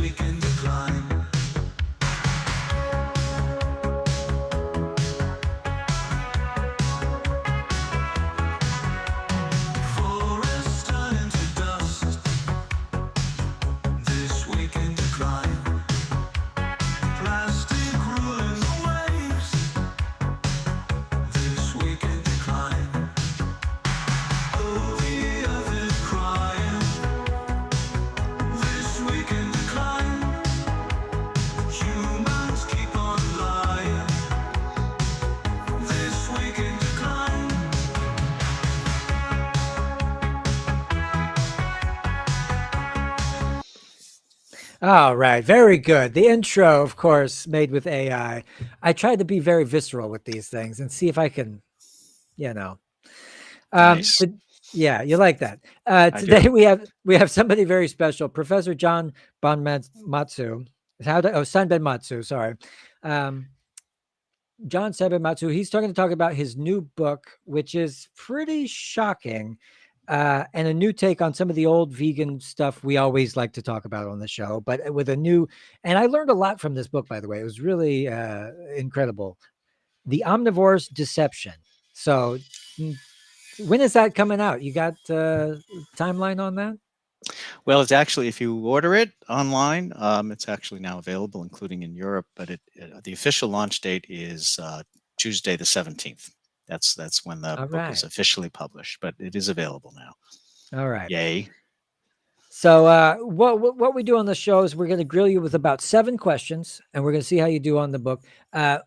week in decline. Forests turning to dust. This week in decline. Plastic ruling the waves. This week in decline. Oh, the earth is crying. This week in decline. Humans keep on lying. This week in decline. All right, very good. The intro, of course, made with AI. I tried to be very visceral with these things and see if I can, you know. Nice. To, yeah, you like that. I Today do. we have somebody very special, Professor John Bonmatsu. Sanbonmatsu, sorry. Um, John Sanbonmatsu. He's going to talk about his new book, which is pretty shocking. And a new take on some of the old vegan stuff we always like to talk about on the show, but with a new. And I learned a lot from this book, by the way. It was really incredible. The Omnivore's Deception. So, mm, when is that coming out? You got timeline on that? Well, it's actually, if you order it online, it's actually now available, including in Europe. But the official launch date is Tuesday the 17th. That's when the All book is right. officially published, but it is available now. All right. Yay! So, what we do on the show is we're going to grill you with about 7 questions, and we're going to see how you do on the book. Uh,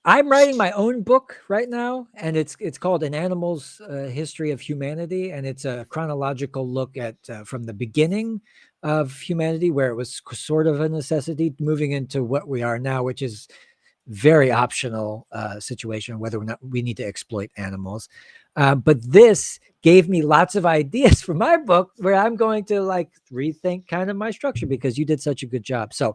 I'm writing my own book right now, and it's called "An Animal's History of Humanity," and it's a chronological look at from the beginning of humanity, where it was sort of a necessity, moving into what we are now, which is very optional situation whether or not we need to exploit animals. But this gave me lots of ideas for my book, where I'm going to like rethink kind of my structure because you did such a good job. So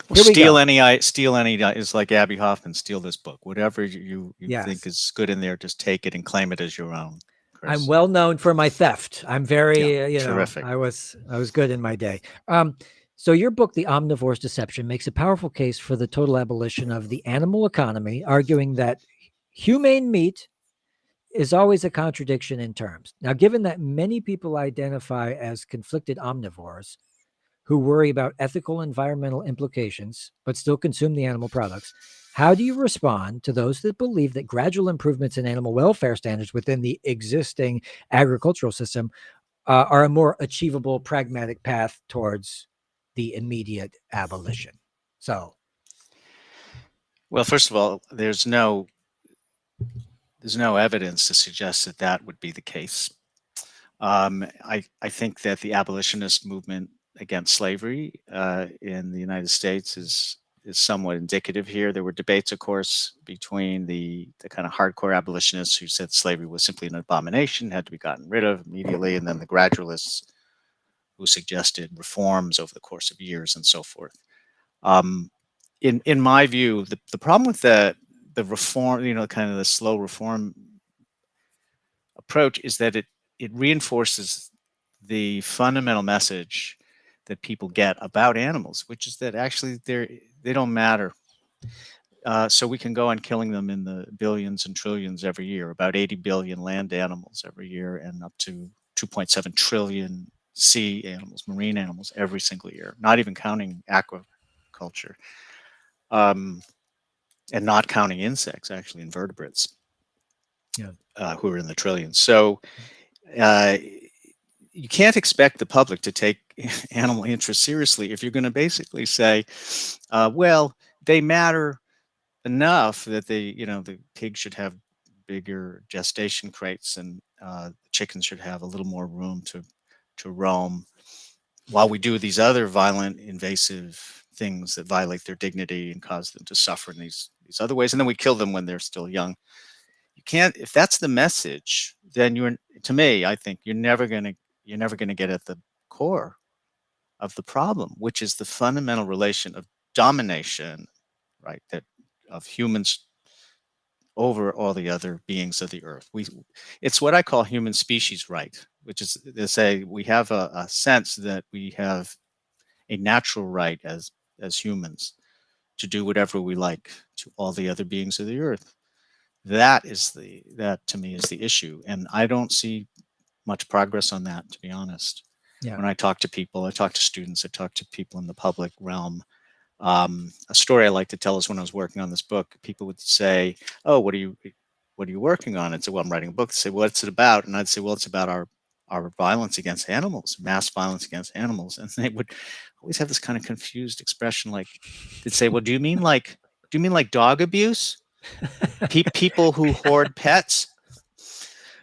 Well, here we go. steal any. It's like Abby Hoffman. Steal this book. Whatever you think Yes. is good in there, just take it and claim it as your own, I'm Chris. well known for my theft. I'm Yeah, very, terrific. I was good in my day. Um, so your book, The Omnivore's Deception, makes a powerful case for the total abolition of the animal economy, arguing that humane meat is always a contradiction in terms. Now, given that many people identify as conflicted omnivores who worry about ethical environmental implications but still consume the animal products, how do you respond to those that believe that gradual improvements in animal welfare standards within the existing agricultural system are a more achievable, pragmatic path towards the immediate abolition? So, Well, first of all, there's no evidence to suggest that that would be the case. I think that the abolitionist movement against slavery in the United States is somewhat indicative here. There were debates, of course, between the kind of hardcore abolitionists who said slavery was simply an abomination, had to be gotten rid of immediately, and then the gradualists who suggested reforms over the course of years and so forth. Um, in my view, the problem with the reform, kind of the slow reform approach is that it reinforces the fundamental message that people get about animals, which is that actually they don't matter. So we can go on killing them in the billions and trillions every year, about 80 billion land animals every year, and up to 2.7 trillion sea animals, marine animals every single year, not even counting aquaculture, um, and not counting insects, actually invertebrates, yeah. who are in the trillions. So uh, you can't expect the public to take animal interests seriously if you're going to basically say, well, they matter enough that the pig should have bigger gestation crates and the chickens should have a little more room to roam while we do these other violent, invasive things that violate their dignity and cause them to suffer in these other ways, and then we kill them when they're still young. You can't, if that's the message, then to me, I think you're never going to get at the core of the problem, which is the fundamental relation of domination, right? That of humans over all the other beings of the earth. It's what I call human species right, which is to say we have a sense that we have a natural right as humans to do whatever we like to all the other beings of the earth. That to me is the issue, and I don't see much progress on that, to be honest. Yeah. When I talk to people, I talk to students, I talk to people in the public realm. A story I like to tell is when I was working on this book, people would say, "Oh, what are you working on?" I'd say, "Well, I'm writing a book." They'd say, "What's it about?" And I'd say, "Well, it's about our violence against animals, mass violence against animals." And they would always have this kind of confused expression, like they'd say, "Well, do you mean like dog abuse? People who hoard pets?"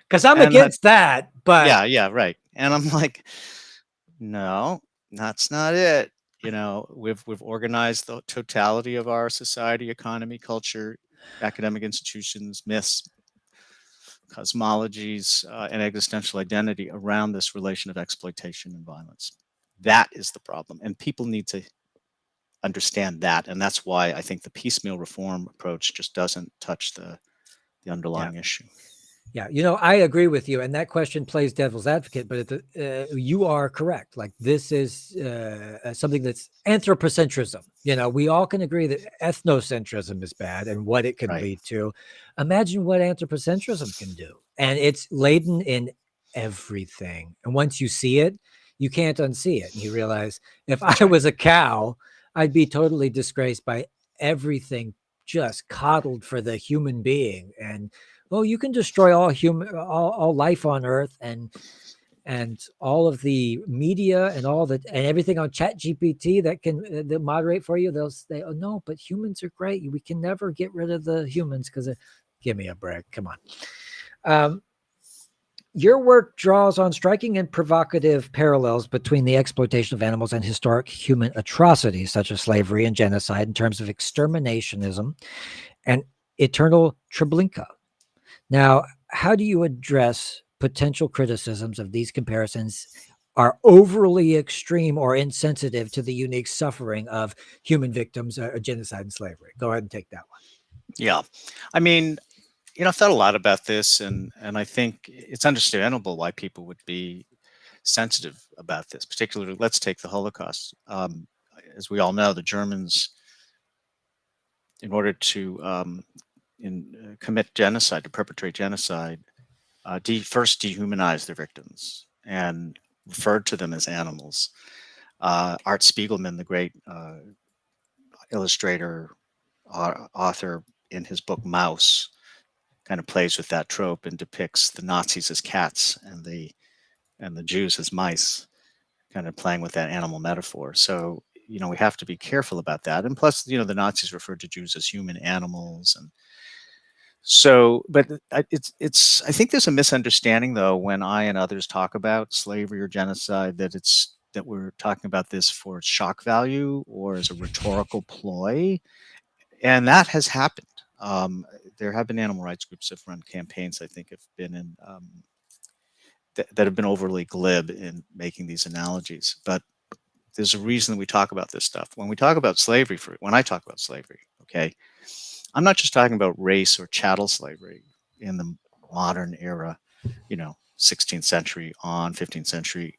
Because I'm And against that, but yeah, yeah, right. And I'm like, no, that's not it. We've organized the totality of our society, economy, culture, academic institutions, myths, cosmologies, and existential identity around this relation of exploitation and violence. That is the problem, and people need to understand that. And that's why I think the piecemeal reform approach just doesn't touch the yeah. underlying issue. Yeah, I agree with you, and that question plays devil's advocate. But you are correct. Like this is something that's anthropocentrism. We all can agree that ethnocentrism is bad and what it can Right. lead to. Imagine what anthropocentrism can do, and it's laden in everything. And once you see it, you can't unsee it. And you realize if That's I right. was a cow, I'd be totally disgraced by everything, just coddled for the human being. And well, you can destroy all life on Earth, and all of the media and and everything on Chat GPT that can that moderate for you. They'll say, "Oh no, but humans are great. We can never get rid of the humans because give me a break. Come on." Um, your work draws on striking and provocative parallels between the exploitation of animals and historic human atrocities, such as slavery and genocide, in terms of exterminationism and eternal Treblinka. Now, how do you address potential criticisms of these comparisons are overly extreme or insensitive to the unique suffering of human victims of genocide and slavery? Go ahead and take that one. Yeah. I mean, I've thought a lot about this, and I think it's understandable why people would be sensitive about this. Particularly, let's take the Holocaust. As we all know, the Germans, in order to commit genocide, to perpetrate genocide, first dehumanized their victims and referred to them as animals. Art Spiegelman, the great illustrator, author, in his book Mouse, kind of plays with that trope and depicts the Nazis as cats and the Jews as mice, kind of playing with that animal metaphor. So we have to be careful about that. And plus, the Nazis referred to Jews as human animals, and so. But it's. I think there's a misunderstanding though when I and others talk about slavery or genocide that we're talking about this for shock value or as a rhetorical ploy, and that has happened. There have been animal rights groups that have run campaigns. I think have been in that have been overly glib in making these analogies. But there's a reason we talk about this stuff. When we talk about slavery, when I talk about slavery, okay, I'm not just talking about race or chattel slavery in the modern era, 16th century on 15th century.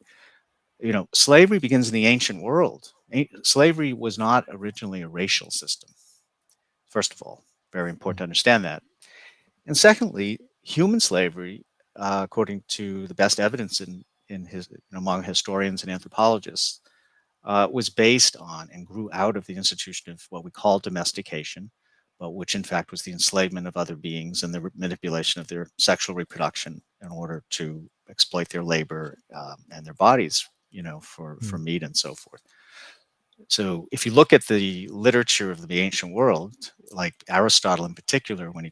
Slavery begins in the ancient world. Slavery was not originally a racial system. First of all, very important to understand that. And secondly, human slavery, according to the best evidence among historians and anthropologists, was based on and grew out of the institution of what we call domestication, but which in fact was the enslavement of other beings and the manipulation of their sexual reproduction in order to exploit their labor and their bodies, for meat and so forth. So if you look at the literature of the ancient world, like Aristotle in particular, when he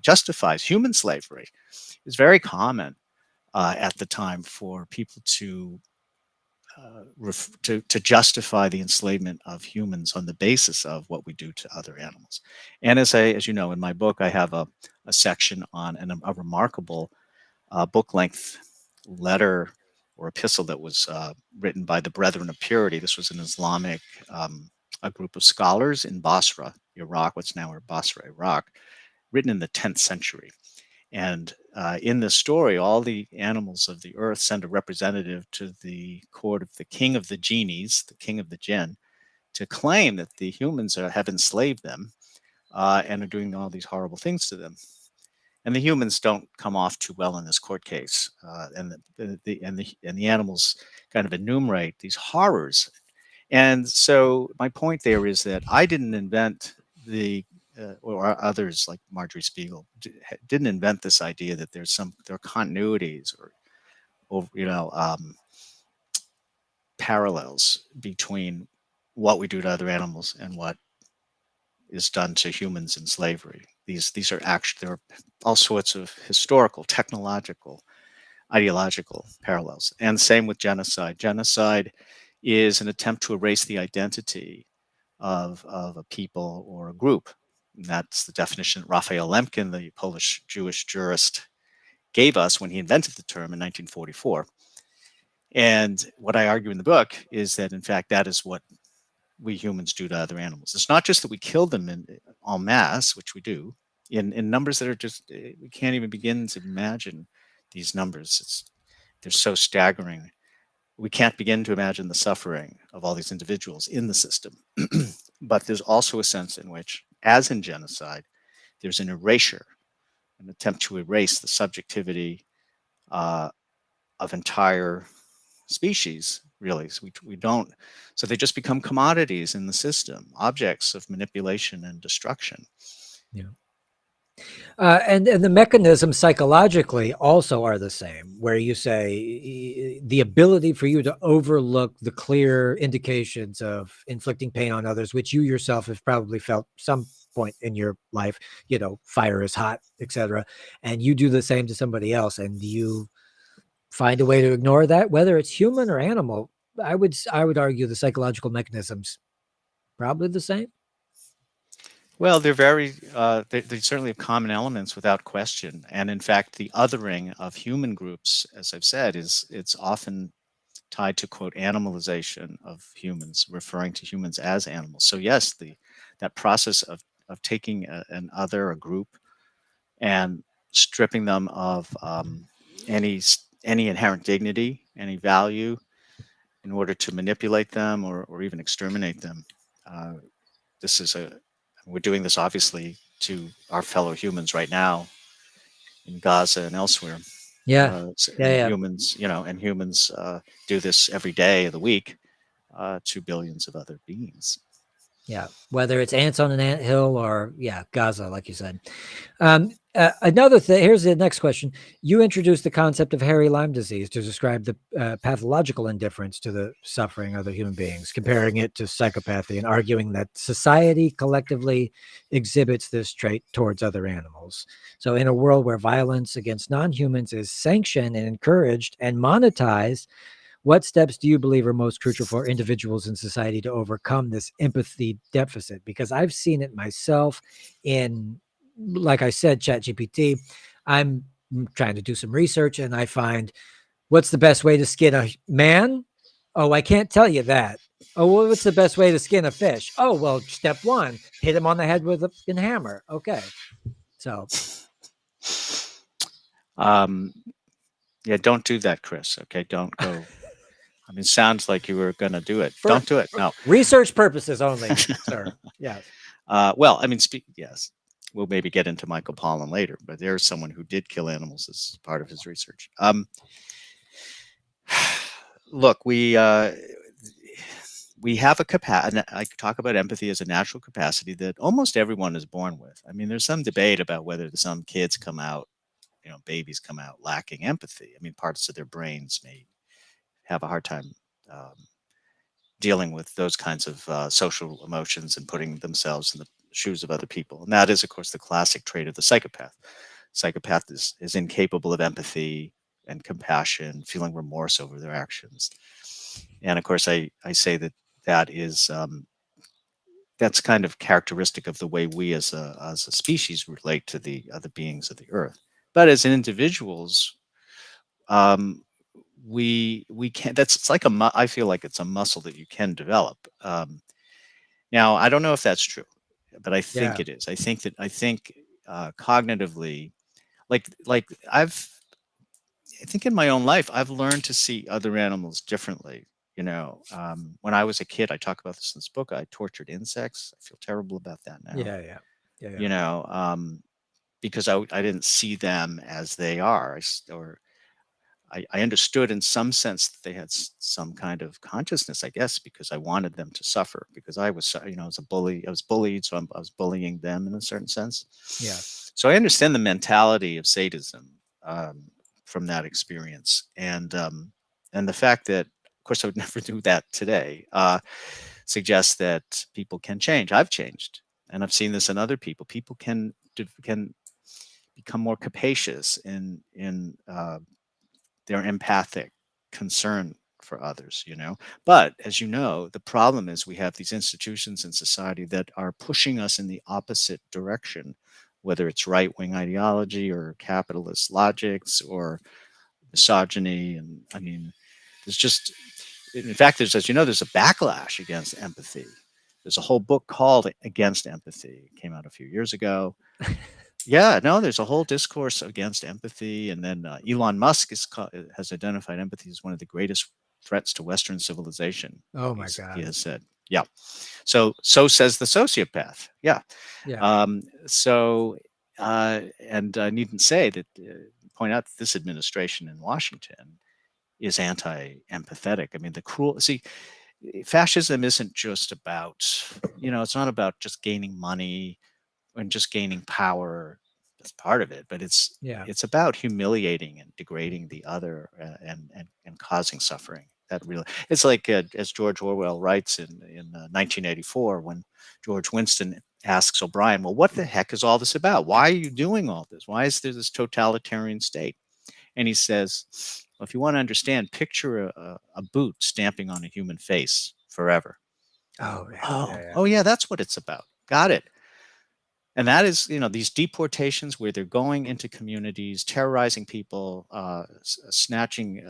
justifies human slavery, it's very common at the time for people to justify the enslavement of humans on the basis of what we do to other animals. And as you know, in my book, I have a section on a remarkable book length letter or epistle that was written by the Brethren of Purity. This was an Islamic, a group of scholars in Basra, Iraq, what's now Basra, Iraq, written in the 10th century. And in this story, all the animals of the earth send a representative to the court of the king of the genies, the king of the jinn, to claim that the humans have enslaved them and are doing all these horrible things to them. And the humans don't come off too well in this court case, and the animals kind of enumerate these horrors. And so my point there is that I didn't invent or others like Marjorie Spiegel didn't invent this idea that there are continuities or parallels between what we do to other animals and what is done to humans in slavery. These are actually, there are all sorts of historical, technological, ideological parallels. And same with genocide. Genocide is an attempt to erase the identity of a people or a group. And that's the definition that Raphael Lemkin, the Polish Jewish jurist, gave us when he invented the term in 1944. And what I argue in the book is that, in fact, that is what we humans do to other animals. It's not just that we kill them en masse, which we do, in numbers that are just, we can't even begin to imagine these numbers. They're so staggering. We can't begin to imagine the suffering of all these individuals in the system. But there's also a sense in which, as in genocide, there's an erasure, an attempt to erase the subjectivity uh, of entire species, really. So we don't, so they just become commodities in the system, objects of manipulation and destruction. Yeah. And the mechanisms psychologically also are the same, where you say the ability for you to overlook the clear indications of inflicting pain on others, which you yourself have probably felt some point in your life, fire is hot, etc. And you do the same to somebody else, and you find a way to ignore that, whether it's human or animal. I would argue the psychological mechanisms probably the same. Well, they're they certainly have common elements without question. And in fact, the othering of human groups, as I've said, it's often tied to, quote, animalization of humans, referring to humans as animals. So yes, that process of taking an other, a group, and stripping them of any any inherent dignity, any value, in order to manipulate them or even exterminate them. Uh, this is a We're doing this obviously to our fellow humans right now in Gaza and elsewhere. Yeah. And Yeah. humans do this every day of the week to billions of other beings. Yeah, whether it's ants on an ant hill or Gaza, like you said. Another thing. Here's the next question. You introduced the concept of hairy Lyme disease to describe the pathological indifference to the suffering of the human beings, comparing it to psychopathy and arguing that society collectively exhibits this trait towards other animals. So, in a world where violence against non-humans is sanctioned and encouraged and monetized, what steps do you believe are most crucial for individuals in society to overcome this empathy deficit? Because I've seen it myself in, like I said, ChatGPT. I'm trying to do some research and I find, what's the best way to skin a man? Oh, I can't tell you that. Oh, well, what's the best way to skin a fish? Oh, well, step one, hit him on the head with a hammer. Okay. So, Yeah, don't do that, Chris. Okay, don't go. I mean, sounds like you were going to do it. for Don't do it. No. research purposes only, sir. Yes. Well, I mean, yes, we'll maybe get into Michael Pollan later, but there's someone who did kill animals as part of his research. Look, we have a capacity. I talk about empathy as a natural capacity that almost everyone is born with. I mean, there's some debate about whether some kids come out, babies come out lacking empathy. I mean, parts of their brains may have a hard time um, dealing with those kinds of social emotions and putting themselves in the shoes of other people. And that is, of course, the classic trait of the psychopath. Psychopath is incapable of empathy and compassion, feeling remorse over their actions. And of course, I say that is that's kind of characteristic of the way we as a species relate to the other beings of the earth. But as individuals, um, we can. It's like I feel like it's a muscle that you can develop. Now, I don't know if that's true, but I think Yeah. it is. I think cognitively, like I think in my own life, I've learned to see other animals differently. When I was a kid, I talk about this in this book. I tortured insects. I feel terrible about that now. Yeah, yeah, yeah, yeah. You know, because I didn't see them as they are, or I understood in some sense that they had some kind of consciousness, I guess, because I wanted them to suffer. Because I was, I was a bully. I was bullied, so I was bullying them in a certain sense. Yeah. So I understand the mentality of sadism from that experience, and the fact that, of course, I would never do that today, suggests that people can change. I've changed, and I've seen this in other people. People can become more capacious in their empathic concern for others, but as you know, the problem is we have these institutions in society that are pushing us in the opposite direction, whether it's right-wing ideology or capitalist logics or misogyny. And I mean, there's just, in fact, there's, as you know, there's a backlash against empathy. There's a whole book called Against Empathy. It came out a few years ago. Yeah, no, there's a whole discourse against empathy, and then Elon Musk has identified empathy as one of the greatest threats to Western civilization. Oh my He God. has said, yeah. So says the sociopath. Yeah. Yeah. And I needn't say that. Point out that this administration in Washington is anti-empathetic. I mean, the cruel. See, fascism isn't just about. It's not about just gaining money and just gaining power. That's part of it, but it's Yeah. it's about humiliating and degrading the other, and causing suffering. That really, it's like, as George Orwell writes in 1984, when George Winston asks O'Brien, "Well, what the heck is all this about? Why are you doing all this? Why is there this totalitarian state?" And he says, "Well, if you want to understand, picture a boot stamping on a human face forever." Oh yeah. Yeah. Oh, Yeah. oh yeah, that's what it's about. Got it. And that is, these deportations where they're going into communities, terrorizing people, snatching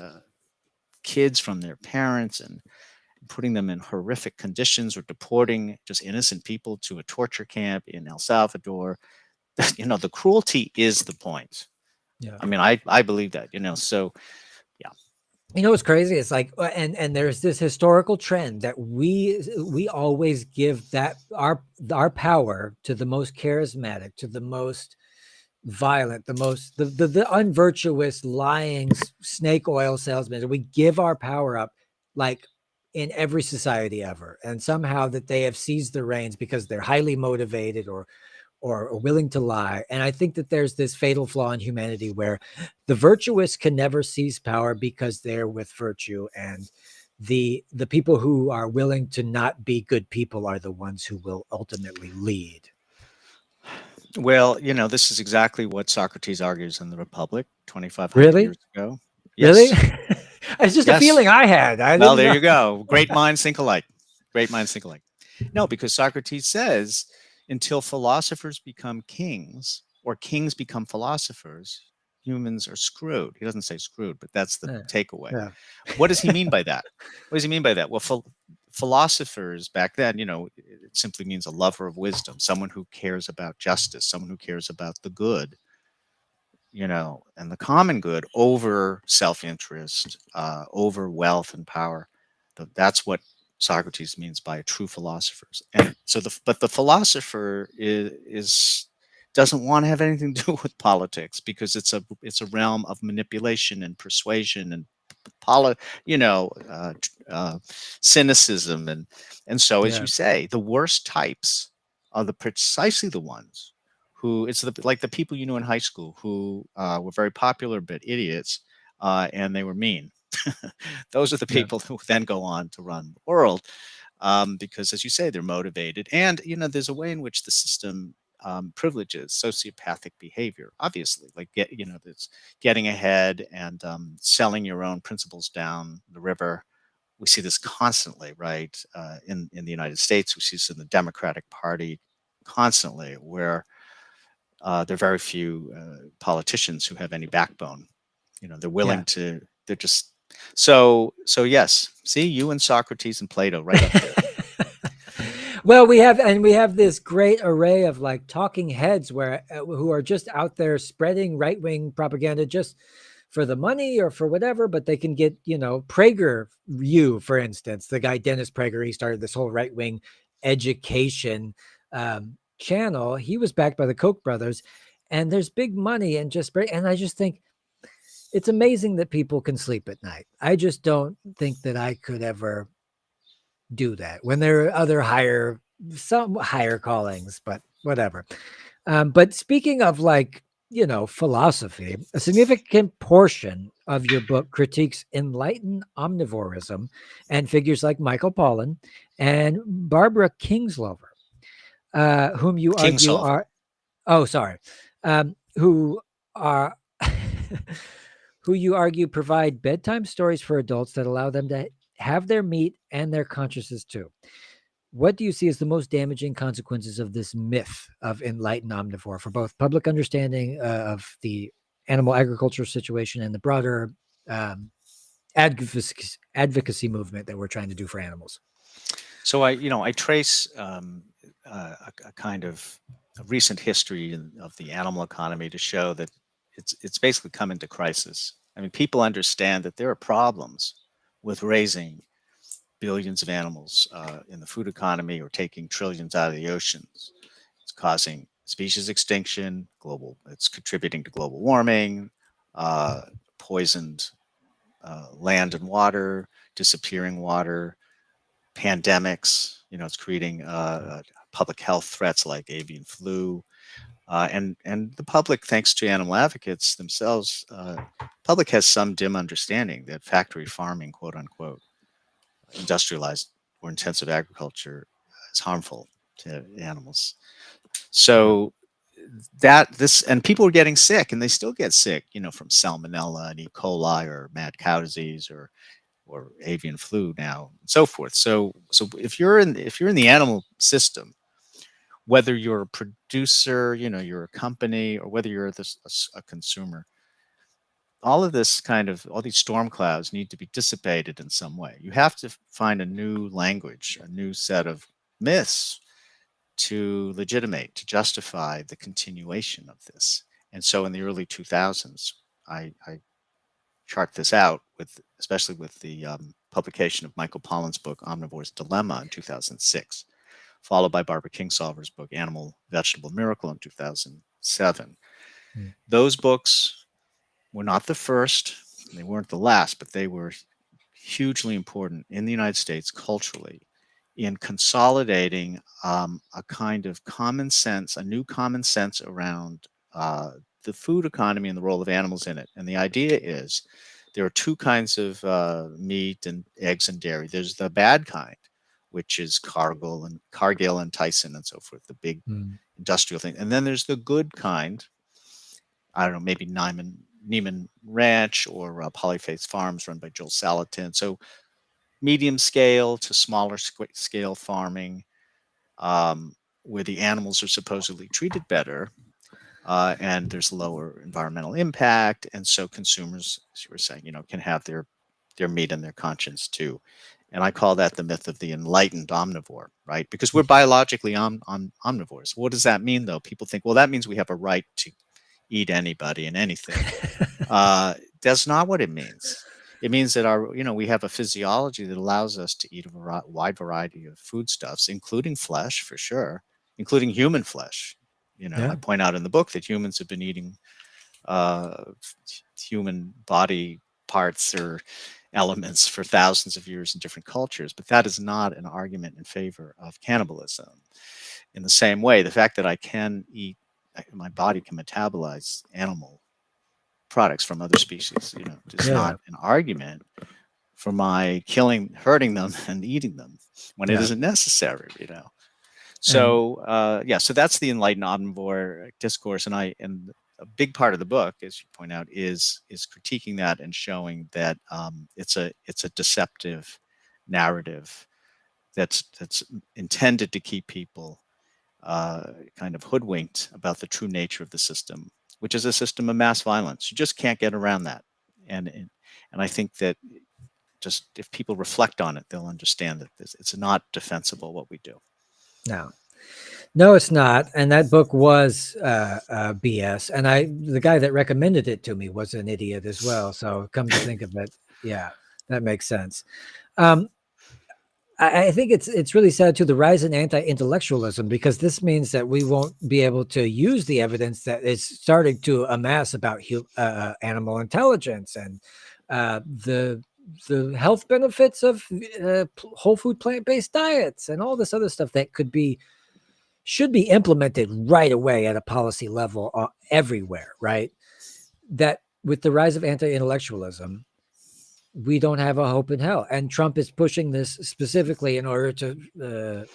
kids from their parents and putting them in horrific conditions, or deporting just innocent people to a torture camp in El Salvador. The cruelty is the point. Yeah. I mean, I believe that, so yeah. What's crazy? It's like, and there's this historical trend that we always give that our power to the most charismatic, to the most violent, the most the unvirtuous, lying snake oil salesmen. We give our power up, like in every society ever, and somehow that they have seized the reins because they're highly motivated or willing to lie. And I think that there's this fatal flaw in humanity where the virtuous can never seize power because they're with virtue, and the people who are willing to not be good people are the ones who will ultimately lead. Well, this is exactly what Socrates argues in the Republic 2,500 Really? years ago. Really? Yes, It's just a yes. feeling I had. I Well, didn't there know. you go. Great minds think alike. Great minds think alike. No, because Socrates says, until philosophers become kings or kings become philosophers, humans are screwed. He doesn't say screwed, but that's the Yeah. takeaway. Yeah. What does he mean by that? What does he mean by that? Well, philosophers back then, it simply means a lover of wisdom, someone who cares about justice, someone who cares about the good, and the common good over self-interest, over wealth and power. That's what Socrates means by true philosophers. And so, but the philosopher is doesn't want to have anything to do with politics, because it's a realm of manipulation and persuasion and poli, you know, cynicism, and so, as Yeah. you say, the worst types are precisely the ones who, it's like the people in high school who were very popular but idiots, and they were mean. Those are the Yeah. people who then go on to run the world, because, as you say, they're motivated, and there's a way in which the system privileges sociopathic behavior. Obviously, like it's getting ahead and selling your own principles down the river. We see this constantly, right? In the United States, we see this in the Democratic Party constantly, where there are very few politicians who have any backbone. They're willing Yeah. to. They're just so. So yes. See, you and Socrates and Plato right up there. Well, we have this great array of like talking heads where who are just out there spreading right wing propaganda just for the money or for whatever, but they can get Prager, you for instance, the guy Dennis Prager, he started this whole right wing education channel. He was backed by the Koch brothers, and there's big money and and I just think it's amazing that people can sleep at night. I just don't think that I could ever do that when there are some higher callings, but whatever. But speaking of like, philosophy, a significant portion of your book critiques enlightened omnivorism and figures like Michael Pollan and Barbara Kingslover, whom you argue Kingsolver. are, oh, sorry, who are, who you argue provide bedtime stories for adults that allow them to have their meat and their consciences too. What do you see as the most damaging consequences of this myth of enlightened omnivore for both public understanding of the animal agriculture situation and the broader um, advocacy movement that we're trying to do for animals? So I trace a kind of a recent history of the animal economy to show that it's basically come into crisis. I mean, people understand that there are problems with raising billions of animals in the food economy or taking trillions out of the oceans. It's causing species extinction, global. It's contributing to global warming, uh, poisoned land and water, disappearing water, pandemics. It's creating public health threats like avian flu, and the public, thanks to animal advocates themselves, public has some dim understanding that factory farming, quote unquote, industrialized or intensive agriculture is harmful to animals. Yeah. So that this and people are getting sick, and they still get sick, from salmonella and E. coli or mad cow disease or avian flu now and so forth. So if you're in the animal system, whether you're a producer, you're a company, or whether you're a consumer, all these storm clouds need to be dissipated in some way. You have to find a new language, a new set of myths to legitimate, to justify the continuation of this. And so in the early 2000s, I chart this out especially with the publication of Michael Pollan's book Omnivore's Dilemma in 2006, followed by Barbara Kingsolver's book Animal Vegetable Miracle in 2007. Mm. Those books were not the first, they weren't the last, but they were hugely important in the United States culturally in consolidating a kind of common sense, a new common sense around the food economy and the role of animals in it. And the idea is there are two kinds of meat and eggs and dairy. There's the bad kind, which is Cargill and Tyson and so forth, the big Mm. industrial thing. And then there's the good kind. I don't know, maybe Neiman Ranch or Polyface Farms run by Joel Salatin. So medium scale to smaller scale farming, where the animals are supposedly treated better, and there's lower environmental impact, and so consumers, as you were saying, can have their meat and their conscience too. And I call that the myth of the enlightened omnivore, right? Because we're biologically omnivores. What does that mean, though? People think, well, that means we have a right to eat anybody and anything. That's not what it means. It means that we have a physiology that allows us to eat a wide variety of foodstuffs, including flesh, for sure, including human flesh. I Yeah. point out in the book that humans have been eating uh, human body parts or elements for thousands of years in different cultures, but that is not an argument in favor of cannibalism. In the same way, the fact that my body can metabolize animal products from other species, is Yeah. Yeah. not an argument for my hurting them and eating them when it Yeah. isn't necessary, And So yeah, so that's the enlightened omnivore discourse, and a big part of the book, as you point out, is critiquing that and showing that it's a deceptive narrative that's intended to keep people kind of hoodwinked about the true nature of the system, which is a system of mass violence. You just can't get around that, and I think that just if people reflect on it, they'll understand that it's not defensible what we do. No. No, it's not. And that book was BS. And the guy that recommended it to me was an idiot as well. So come to think of it, yeah, that makes sense. Um, I think it's really sad to the rise in anti-intellectualism, because this means that we won't be able to use the evidence that is starting to amass about animal intelligence and the health benefits of whole food plant-based diets and all this other stuff that should be implemented right away at a policy level everywhere, right? That with the rise of anti-intellectualism, we don't have a hope in hell. And Trump is pushing this specifically in order to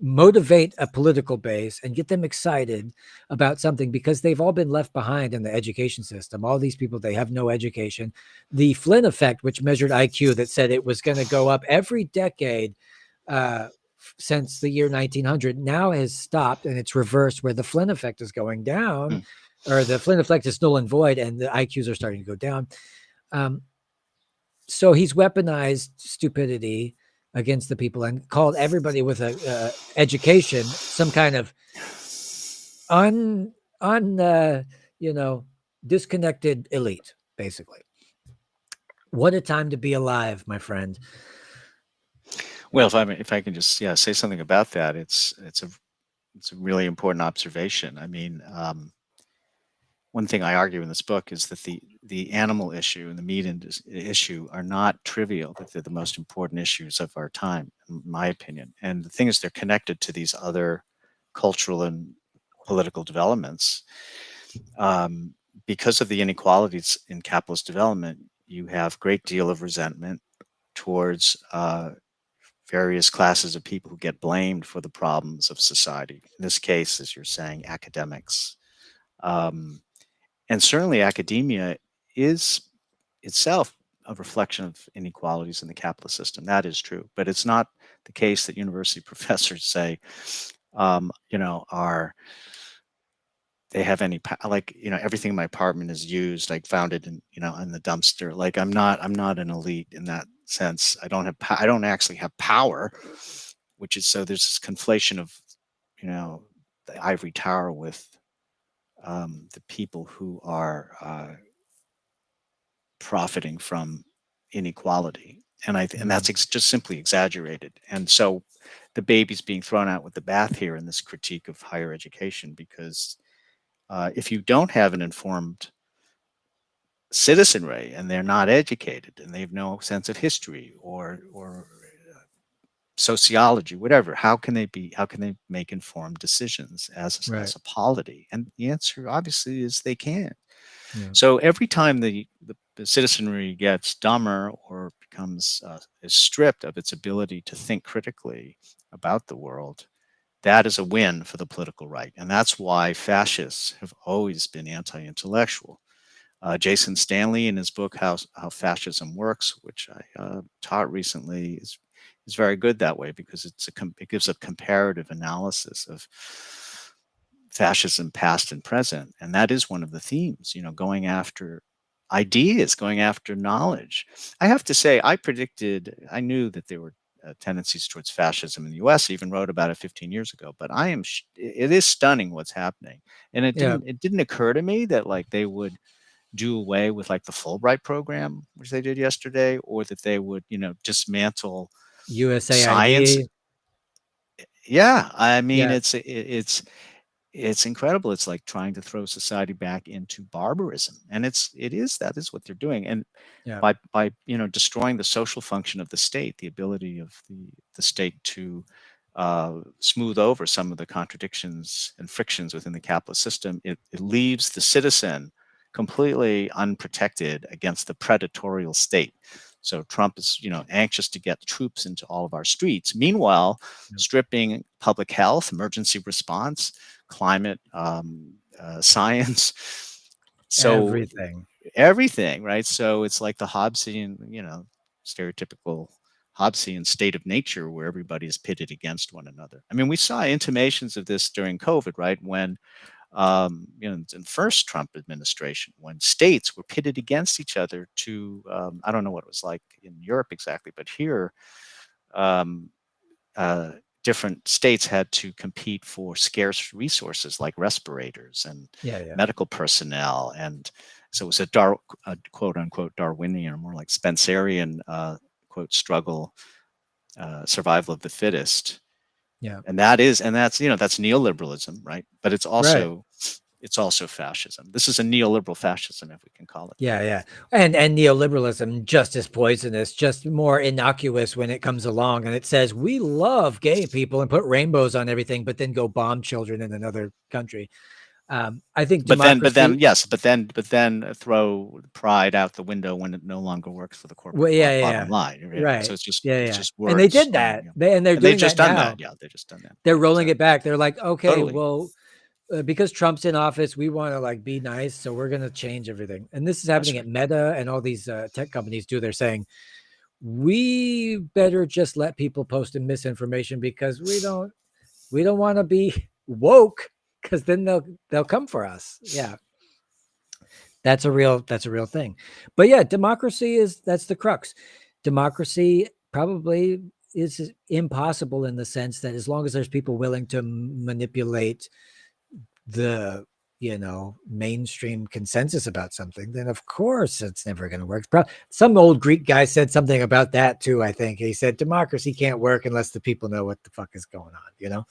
motivate a political base and get them excited about something, because they've all been left behind in the education system. All these people, they have no education. The Flynn effect, which measured IQ, that said it was going to go up every decade since the year 1900, now has stopped, and it's reversed, where the Flynn effect is going down, Hmm. or the Flynn effect is null and void, and the IQs are starting to go down. So he's weaponized stupidity against the people and called everybody with a education some kind of un un you know disconnected elite, basically. What a time to be alive, my friend. Well, if I can just say something about that, it's a really important observation. I mean, one thing I argue in this book is that the animal issue and the issue are not trivial; that they're the most important issues of our time, in my opinion. And the thing is, they're connected to these other cultural and political developments. Um, because of the inequalities in capitalist development, you have a great deal of resentment towards various classes of people who get blamed for the problems of society. In this case, as you're saying, academics. Um, and certainly academia is itself a reflection of inequalities in the capitalist system. That is true. But it's not the case that university professors say, are they have any like everything in my apartment is used. I found it in the dumpster. Like I'm not an elite in that sense. I don't actually have power, which is so there's this conflation of you know the ivory tower with the people who are profiting from inequality, and Mm, that's just simply exaggerated. And so the baby's being thrown out with the bath here in this critique of higher education, because if you don't have an informed citizenry and they're not educated and they have no sense of history or sociology, whatever, how can they make informed decisions right. as a polity? And the answer obviously is they can't. Yeah. So every time the citizenry gets dumber or becomes is stripped of its ability to think critically about the world, that is a win for the political right. And that's why fascists have always been anti-intellectual. Jason Stanley, in his book How Fascism Works, which I taught recently, is very good that way, because it gives a comparative analysis of fascism past and present, and that is one of the themes. Going after ideas, going after knowledge. I have to say, I knew that there were tendencies towards fascism in the U.S. I even wrote about it 15 years ago. But it is stunning what's happening, and Yeah. it didn't occur to me that like they would do away with like the Fulbright program, which they did yesterday, or that they would, dismantle science. USAID. Yeah, I mean, Yeah. it's incredible. It's like trying to throw society back into barbarism, and that is what they're doing. And Yeah. by destroying the social function of the state, the ability of the state to smooth over some of the contradictions and frictions within the capitalist system, it leaves the citizen completely unprotected against the predatorial state. So Trump is, anxious to get troops into all of our streets. Meanwhile, Yeah. stripping public health, emergency response, climate science. So Everything. everything, right? So it's like the Hobbesian, stereotypical Hobbesian state of nature where everybody is pitted against one another. I mean, we saw intimations of this during COVID, right? When, in the first Trump administration, when states were pitted against each other I don't know what it was like in Europe exactly, but here, um, different states had to compete for scarce resources like respirators and Yeah, yeah. medical personnel, and so it was a quote unquote Darwinian, or more like Spencerian quote struggle, survival of the fittest, Yeah. and that's neoliberalism, right? But Right. it's also fascism. This is a neoliberal fascism, if we can call it Yeah, that. yeah. And neoliberalism just as poisonous, just more innocuous when it comes along and it says we love gay people and put rainbows on everything, but then go bomb children in another country. I think democracy. But then throw pride out the window when it no longer works for the Well, corporate yeah, yeah, bottom yeah. line. Yeah. So Right. Yeah, it's yeah. just And they words. did that. And they're And they've doing just that done that. now. Yeah, they've just done that. They're Yeah, rolling it exactly. back. They're like, okay, Totally. well, because Trump's in office, we want to like be nice, so we're going to change everything. And this is That's happening at right. Meta and all these tech companies too. They're saying we better just let people post in misinformation because we don't want to be woke because then they'll come for us. Yeah, that's a real thing. But yeah, democracy that's the crux. Democracy probably is impossible in the sense that as long as there's people willing to manipulate the mainstream consensus about something, then of course it's never going to work. Some old Greek guy said something about that too. I think he said democracy can't work unless the people know what the fuck is going on.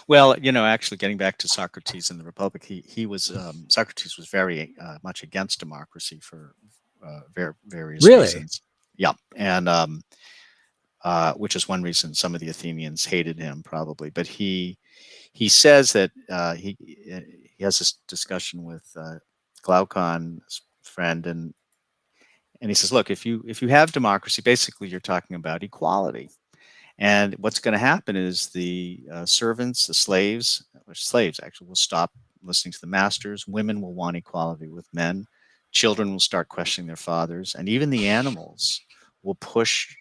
Well, actually, getting back to Socrates and the Republic, he was Socrates was very much against democracy for various Really? reasons. Yeah, and which is one reason some of the Athenians hated him, probably. But he says that he has this discussion with Glaucon's friend, and he says, look, if you have democracy, basically you're talking about equality. And what's going to happen is the servants, the slaves, or slaves actually, will stop listening to the masters. Women will want equality with men. Children will start questioning their fathers. And even the animals will push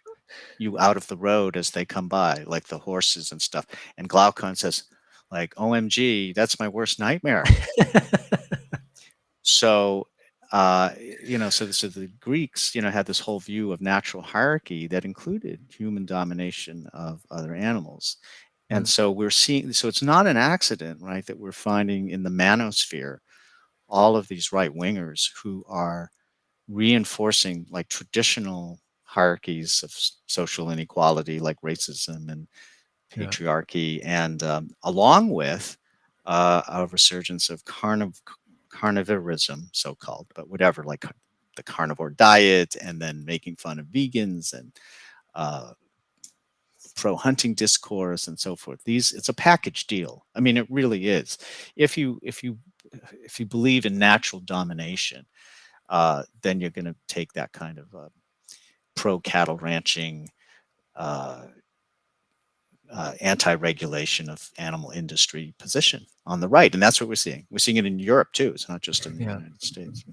you out of the road as they come by, like the horses and stuff. And Glaucon says, like, OMG, that's my worst nightmare. So, so the Greeks, had this whole view of natural hierarchy that included human domination of other animals. And Mm, so so it's not an accident, right, that we're finding in the manosphere all of these right wingers who are reinforcing like traditional hierarchies of social inequality, like racism and yeah, patriarchy, and along with a resurgence of carnivorism, so called, but whatever, like the carnivore diet, and then making fun of vegans and uh, pro hunting discourse and so forth. It's a package deal. I mean, it really is. If you believe in natural domination, then you're going to take that kind of pro cattle ranching, uh, anti-regulation of animal industry position on the right, and that's what we're seeing. We're seeing it in Europe too. It's not just in the yeah. United States.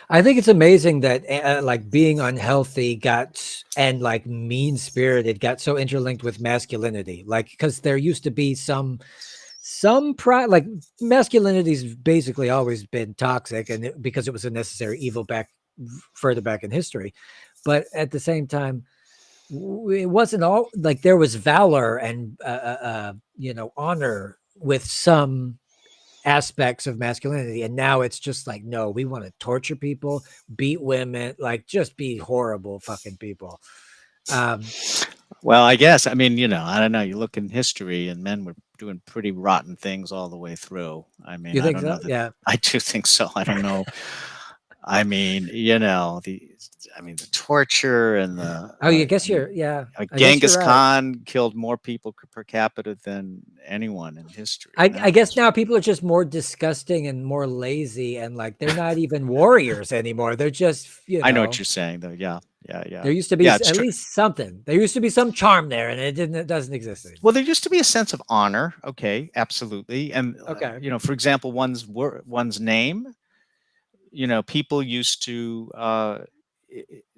I think it's amazing that like being unhealthy and like mean spirited got so interlinked with masculinity. Like because there used to be some pride, like masculinity's basically always been toxic, and because it was a necessary evil further back in history. But at the same time, it wasn't all like there was valor and honor with some aspects of masculinity, and now it's just like, no, we want to torture people, beat women, like just be horrible fucking people. um Well, I guess, I mean, I don't know. You look in history, and men were doing pretty rotten things all the way through. I mean, you I think don't know so? that. Yeah. I do think so. I don't know. I mean, the torture and the Oh, you guess you're yeah I guess you're Genghis right. Khan killed more people per capita than anyone in history, and I that guess was. now people are just more disgusting and more lazy, and like they're not even warriors anymore. They're just, I know what you're saying, though. Yeah, yeah, yeah, there used to be yeah. It's at true. least something. There used to be some charm there, and it doesn't exist Well, anymore. there used to be a sense of honor. Okay, absolutely, and Okay. for example, one's name. People used to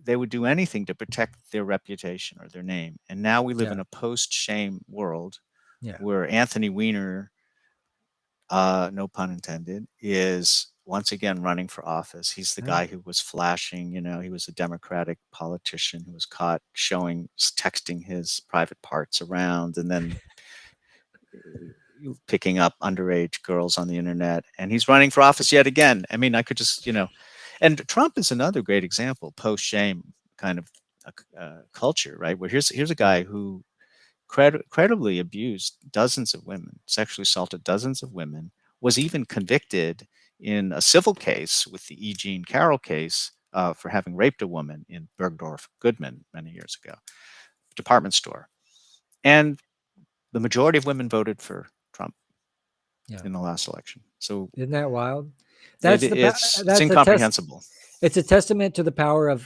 they would do anything to protect their reputation or their name. And now we live Yeah. in a post-shame world Yeah. where Anthony Weiner, no pun intended, is once again running for office. He's the Huh? guy who was flashing, he was a Democratic politician who was caught texting his private parts around and then picking up underage girls on the internet. And he's running for office yet again. I mean, I could just, and Trump is another great example, post shame kind of culture, right? Where here's a Yeah. guy who credibly abused dozens of women, sexually assaulted dozens of women, was even convicted in a civil case with the E. Jean Carroll case for having raped a woman in Bergdorf Goodman many years ago, department store. And the majority of women voted for Trump Yeah. in the last election. So Isn't that wild? it, That's the it's that's a test. incomprehensible. It's a testament to the power of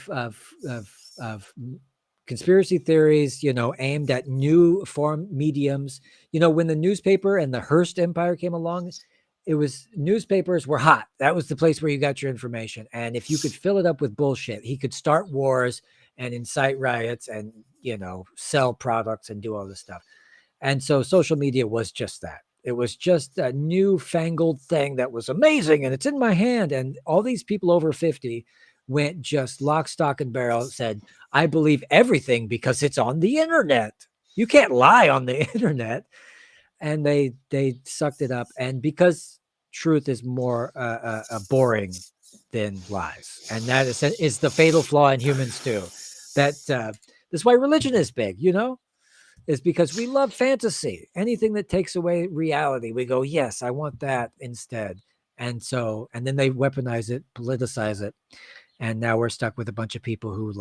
conspiracy theories, aimed at new form mediums. When the newspaper and the Hearst Empire came along, it was newspapers were hot. That was the place where you got your information. And if you could fill it up with bullshit, he could start wars and incite riots and, sell products and do all this stuff. And so social media was just that. It was just a newfangled thing that was amazing and it's in my hand. And all these people over 50 went just lock, stock, and barrel, said, I believe everything because it's on the internet. You can't lie on the internet. And they sucked it up. And because truth is more boring than lies, and that is the fatal flaw in humans too. That's why religion is big, is because we love fantasy. Anything that takes away reality, we go, yes, I want that instead. And then they weaponize it, politicize it. And now we're stuck with a bunch of people who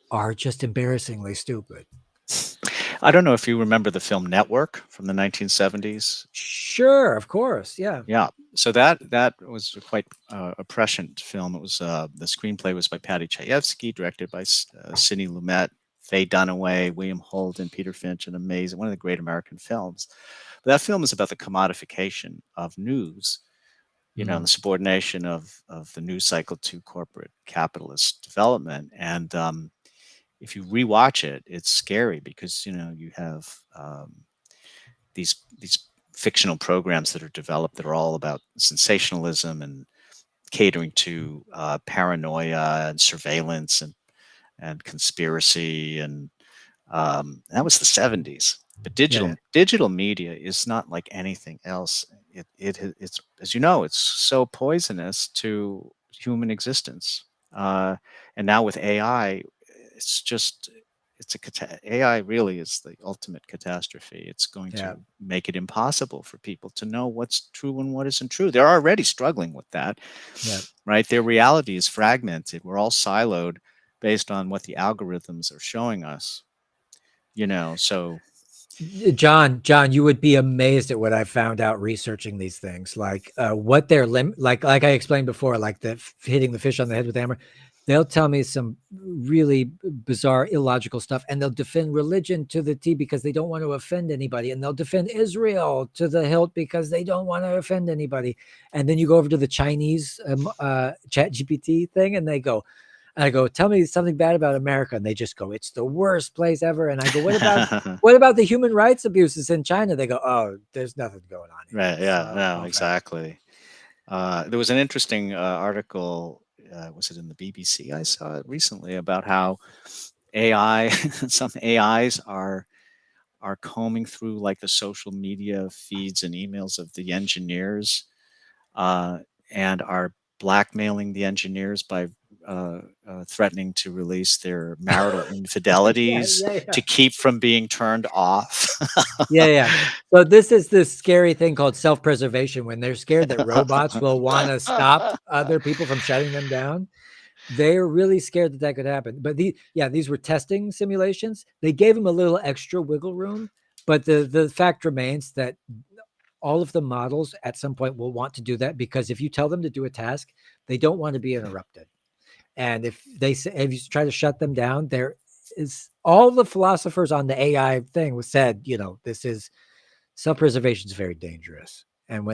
are just embarrassingly stupid. I don't know if you remember the film Network from the 1970s. Sure, of course. Yeah. Yeah. So that was a quite a prescient film. It was the screenplay was by Patty Chayefsky, directed by Sidney Lumet, Faye Dunaway, William Holden, Peter Finch, an amazing one of the great American films. But that film is about the commodification of news, and the subordination of the news cycle to corporate capitalist development. And if you rewatch it, it's scary because you have these fictional programs that are developed that are all about sensationalism and catering to paranoia and surveillance and conspiracy, and that was the 70s. But Yeah. digital media is not like anything else. It's, as you know, it's so poisonous to human existence. And now with AI, it's just AI really is the ultimate catastrophe. It's going Yeah. to make it impossible for people to know what's true and what isn't true. They're already struggling with that, Yeah. right? Their reality is fragmented. We're all siloed based on what the algorithms are showing us. So John, you would be amazed at what I found out researching these things. Like what they're like I explained before, like the hitting the fish on the head with a hammer. They'll tell me some really bizarre, illogical stuff, and they'll defend religion to the T because they don't want to offend anybody, and they'll defend Israel to the hilt because they don't want to offend anybody. And then you go over to the Chinese Chat GPT thing, and they go, I go, tell me something bad about America, and they just go, it's the worst place ever. And I go, what about the human rights abuses in China? They go, oh, there's nothing going on here. right, yeah, So, no, okay. exactly. There was an interesting article. Was it in the BBC? I saw it recently about how AI, some AIs are combing through like the social media feeds and emails of the engineers, uh, and are blackmailing the engineers by threatening to release their marital Yeah, infidelities yeah, to yeah. keep from being turned off. Yeah, yeah. So this is this scary thing called self-preservation when they're scared that robots will want to stop other people from shutting them down. They're really scared that that could happen. But these were testing simulations. They gave them a little extra wiggle room, but the fact remains that all of the models at some point will want to do that because if you tell them to do a task, they don't want to be interrupted. And if you try to shut them down, there is all the philosophers on the AI thing was said, this is self-preservation is very dangerous. And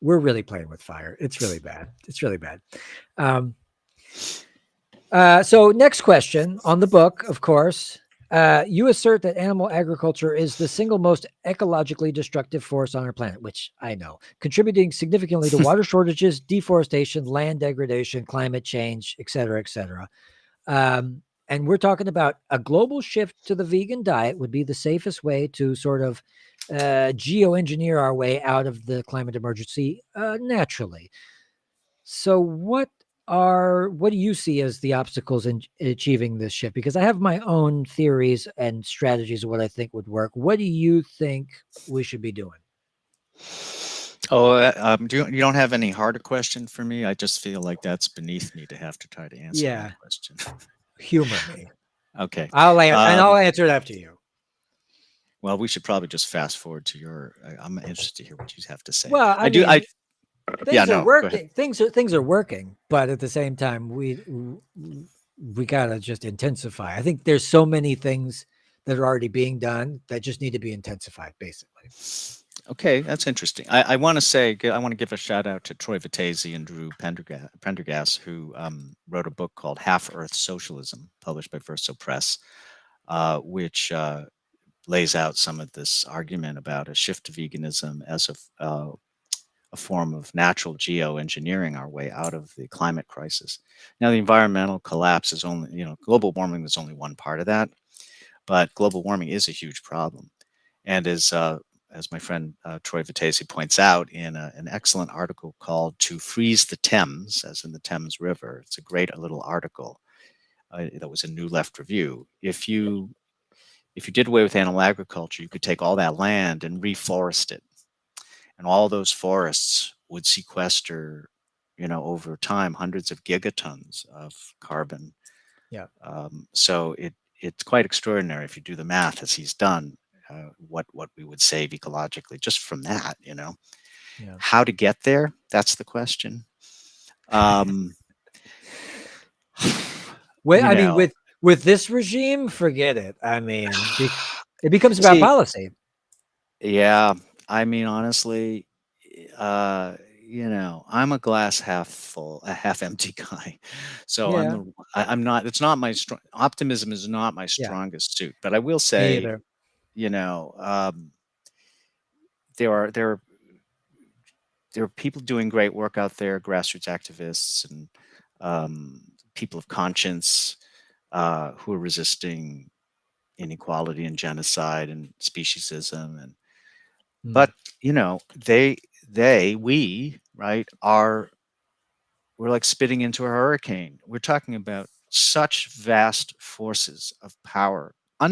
we're really playing with fire. It's really bad. It's really bad. Um, so next question on the book, of course. You assert that animal agriculture is the single most ecologically destructive force on our planet, which I know, contributing significantly to water shortages, deforestation, land degradation, climate change, et cetera, et cetera. And we're talking about a global shift to the vegan diet would be the safest way to sort of geoengineer our way out of the climate emergency naturally. So what do you see as the obstacles in achieving this shift? Because I have my own theories and strategies of what I think would work. What do you think we should be doing? Oh, you don't have any harder question for me? I just feel like that's beneath me to have to try to answer that Yeah, question. humor me. Okay. I'll Um, answer it after you. well, we should probably just fast forward to your. I'm interested to hear what you have to say. Well, I I do. I mean, Yeah. things are No. Go ahead. working. Things are working, but at the same time, we gotta just intensify. I think there's so many things that are already being done that just need to be intensified, basically. Okay, that's interesting. I want to say I want to give a shout out to Troy Vittese and Drew Pendergast, who wrote a book called Half Earth Socialism, published by Verso Press, which lays out some of this argument about a shift to veganism as a form of natural geoengineering our way out of the climate crisis. Now, the environmental collapse is only, global warming is only one part of that, but global warming is a huge problem. And as my friend Troy Vittese points out in an excellent article called "To Freeze the Thames," as in the Thames River, it's a great little article that was a New Left review. If you did away with animal agriculture, you could take all that land and reforest it, and all those forests would sequester, over time, hundreds of gigatons of carbon. Yeah, So it's quite extraordinary if you do the math as he's done. What we would save ecologically just from that, yeah. how to get there? That's the question. Um, Well, you I mean, know, with this regime, forget it. I mean, it becomes about see, policy. yeah, I mean, honestly, uh, I'm a glass half full, a half empty guy. So Yeah, I'm not. It's not my strong. Optimism is not my yeah. strongest suit. But I will Me say, either. you know, um, there are there are people doing great work out there, grassroots activists and people of conscience who are resisting inequality and genocide and speciesism. And Mm, but we right are we're like spitting into a hurricane. We're talking about such vast forces of power, yeah,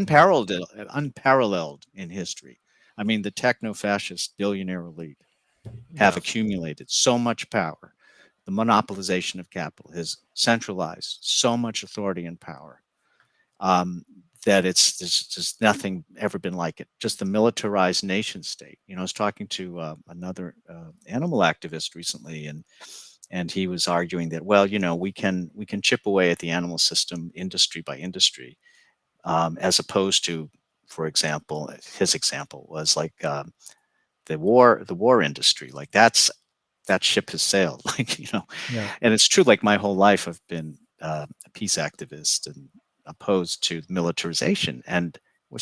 unparalleled in history. I mean, the techno-fascist billionaire elite have yeah, accumulated so much power. The monopolization of capital has centralized so much authority and power um, that there's just nothing ever been like it. Just the militarized nation state. I was talking to another animal activist recently, and he was arguing that, well, we can chip away at the animal system industry by industry, as opposed to, for example, his example was like the war industry. Like that ship has sailed. Like yeah, and it's true. Like my whole life, I've been a peace activist and opposed to militarization, and we're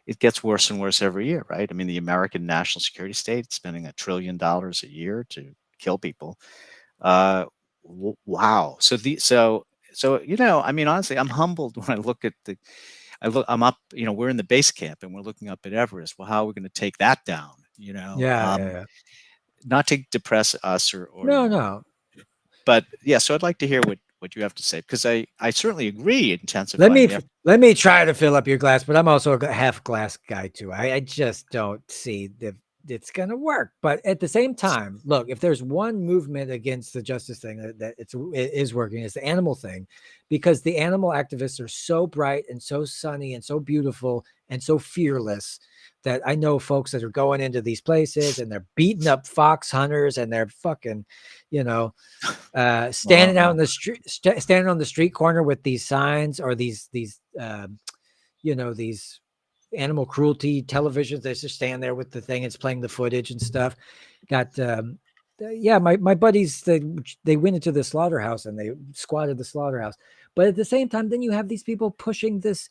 it gets worse and worse every year, right? I mean, the American national security state spending $1 trillion a year to kill people. Uh, wow. So I mean, honestly, I'm humbled when I look at I'm up, we're in the base camp and we're looking up at Everest. Well, how are we going to take that down? yeah, yeah, yeah. Not to depress us or No, you, no. but yeah. So I'd like to hear what you have to say because I certainly agree intensifying the effort. Let me try to fill up your glass, but I'm also a half glass guy too. I just don't see that it's going to work. But at the same time, look, if there's one movement against the justice thing it is working, it's the animal thing, because the animal activists are so bright and so sunny and so beautiful and so fearless that I know folks that are going into these places and they're beating up fox hunters and they're fucking, you know, standing out in Wow. the street, standing on the street corner with these signs or these these animal cruelty televisions. They just stand there with the thing. It's playing the footage and stuff. Got yeah, my buddies they went into the slaughterhouse and they squatted the slaughterhouse. But at the same time, then you have these people pushing this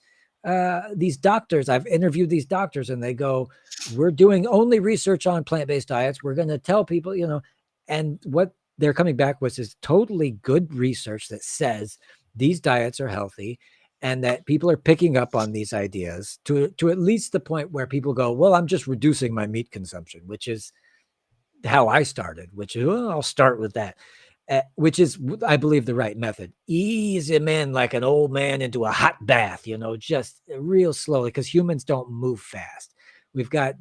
these doctors, I've interviewed these doctors, and they go, we're doing only research on plant-based diets. We're going to tell people, and what they're coming back with is totally good research that says these diets are healthy, and that people are picking up on these ideas to at least the point where people go, well, I'm just reducing my meat consumption, which is how I started, which is, well, I'll start with that, which is, I believe, the right method. Ease him in like an old man into a hot bath, just real slowly, because humans don't move fast. We've got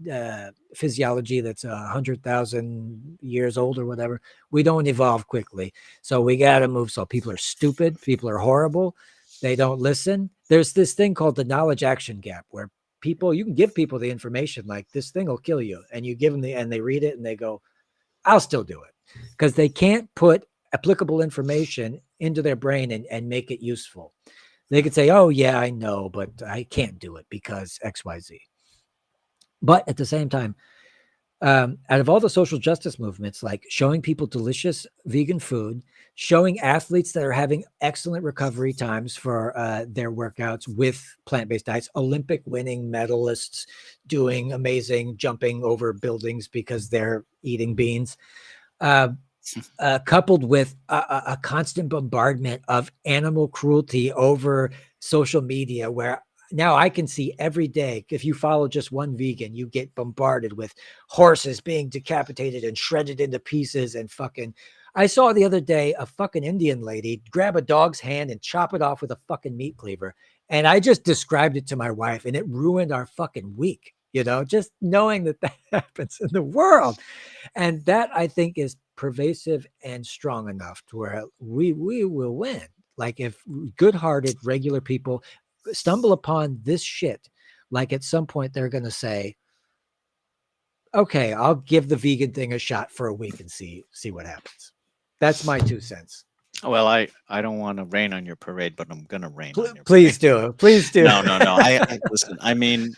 physiology that's 100,000 years old or whatever. We don't evolve quickly. So we got to move slow. People are stupid. People are horrible. They don't listen. There's this thing called the knowledge action gap where you can give people the information like this thing will kill you. And you give them and they read it and they go, I'll still do it, because they can't put applicable information into their brain and make it useful. They could say, oh, yeah, I know, but I can't do it because XYZ. But at the same time, out of all the social justice movements, like showing people delicious vegan food, showing athletes that are having excellent recovery times for their workouts with plant-based diets, Olympic winning medalists doing amazing jumping over buildings because they're eating beans, uh, coupled with a constant bombardment of animal cruelty over social media, where now I can see every day, if you follow just one vegan, you get bombarded with horses being decapitated and shredded into pieces and fucking. I saw the other day a fucking Indian lady grab a dog's hand and chop it off with a fucking meat cleaver. And I just described it to my wife, and it ruined our fucking week, just knowing that that happens in the world. And that, I think, is pervasive and strong enough to where we will win. Like, if good-hearted regular people stumble upon this shit, like at some point they're going to say, okay, I'll give the vegan thing a shot for a week and see what happens. That's my 2 cents. Well, I don't want to rain on your parade, but I'm going to rain on your Please parade. do. Please do. No, no, no. I listen. I mean,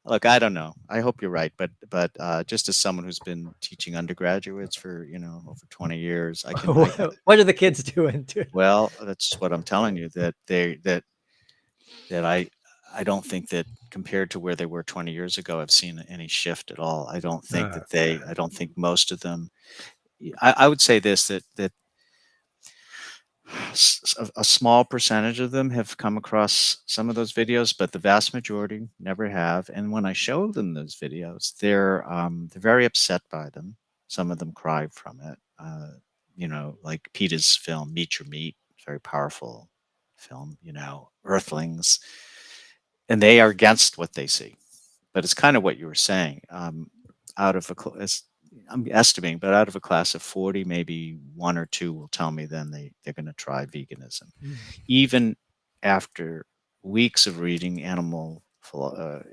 look, I don't know. I hope you're right, but just as someone who's been teaching undergraduates for over 20 years, I can. What are the kids doing? Well, that's what I'm telling you, that I don't think that compared to where they were 20 years ago, I've seen any shift at all. I don't think that I don't think most of them. I would say this, that a small percentage of them have come across some of those videos, but the vast majority never have. And when I show them those videos, they're very upset by them. Some of them cry from it. Like Peter's film "Meet Your Meat," very powerful film. Earthlings, and they are against what they see. But it's kind of what you were saying. Out of I'm estimating, but out of a class of 40, maybe one or two will tell me then they're going to try veganism, even after weeks of reading animal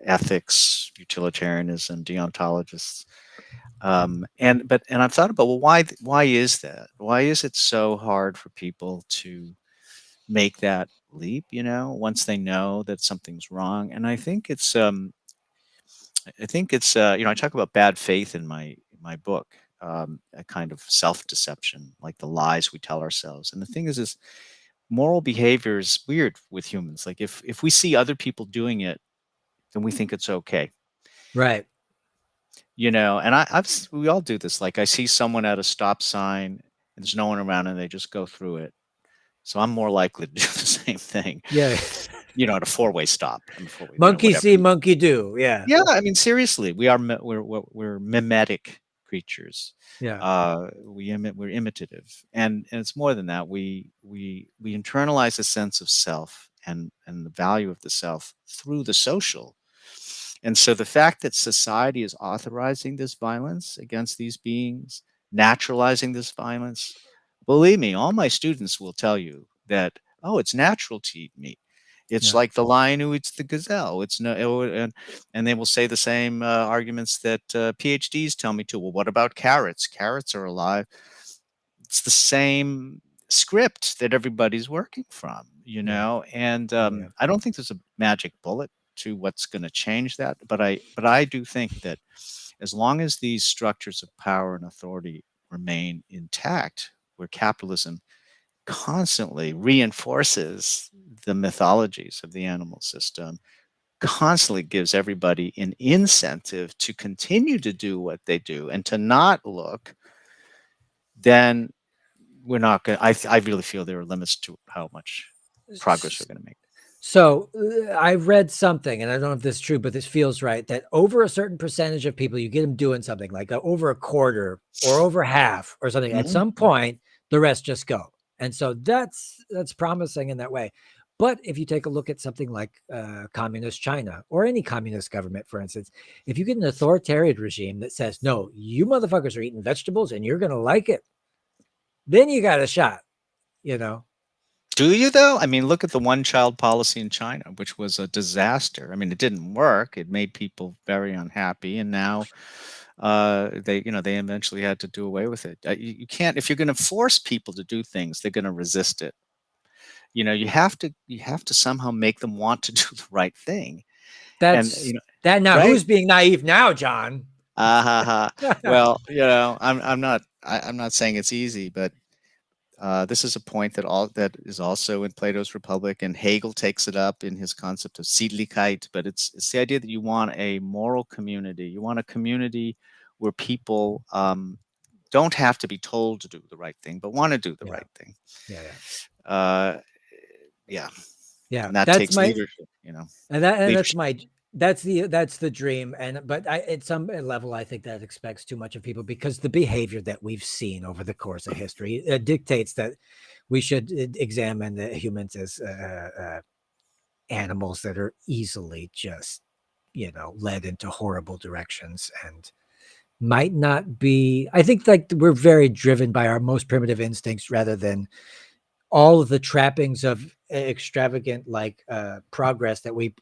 ethics, utilitarianism, deontologists. And I've thought about, well, why is that? Why is it so hard for people to make that leap? Once they know that something's wrong, and I talk about bad faith in my book, a kind of self-deception, like the lies we tell ourselves. And the thing is moral behavior is weird with humans. Like if we see other people doing it, then we think it's okay. Right. And we all do this. Like I see someone at a stop sign and there's no one around and they just go through it. So I'm more likely to do the same thing. Yeah. At a four-way stop. Monkey see, monkey do. Yeah. Yeah, I mean, seriously, we're mimetic creatures. Yeah. We're imitative, and it's more than that. We internalize a sense of self and the value of the self through the social. And so the fact that society is authorizing this violence against these beings, naturalizing this violence, believe me, all my students will tell you that, oh, it's natural to eat meat. It's Yeah. like the lion who eats the gazelle. It's no, and they will say the same arguments that PhDs tell me too. Well, what about carrots? Carrots are alive. It's the same script that everybody's working from, And Yeah. I don't think there's a magic bullet to what's going to change that, but I do think that as long as these structures of power and authority remain intact, where capitalism constantly reinforces the mythologies of the animal system, constantly gives everybody an incentive to continue to do what they do and to not look, then we're not going. I really feel there are limits to how much progress we're going to make. So I read something, and I don't know if this is true, but this feels right, that over a certain percentage of people, you get them doing something like over a quarter or over half or something. At Mhm. some point, the rest just go, and so that's promising in that way. But if you take a look at something like communist China or any communist government, for instance, if you get an authoritarian regime that says, "No, you motherfuckers are eating vegetables and you're going to like it," then you got a shot, you know. Do you though? I mean, look at the one-child policy in China, which was a disaster. I mean, it didn't work. It made people very unhappy, and now they eventually had to do away with it. You can't, if you're going to force people to do things, they're going to resist it. You have to somehow make them want to do the right thing, and That's that. Now, right. who's being naive now, John? Ah, ha, ha. Well, I'm not saying it's easy, but this is a point that is also in Plato's Republic, and Hegel takes it up in his concept of Sittlichkeit. But it's the idea that you want a moral community. You want a community where people don't have to be told to do the right thing, but want to do the Yeah, right thing. yeah, yeah, Uh, yeah, yeah. and that That's takes my leadership. and that's Leadership. my that's the dream. And but at some level, I think that expects too much of people because the behavior that we've seen over the course of history dictates that we should examine the humans as animals that are easily just led into horrible directions and might not be. I think like we're very driven by our most primitive instincts rather than all of the trappings of extravagant like progress that we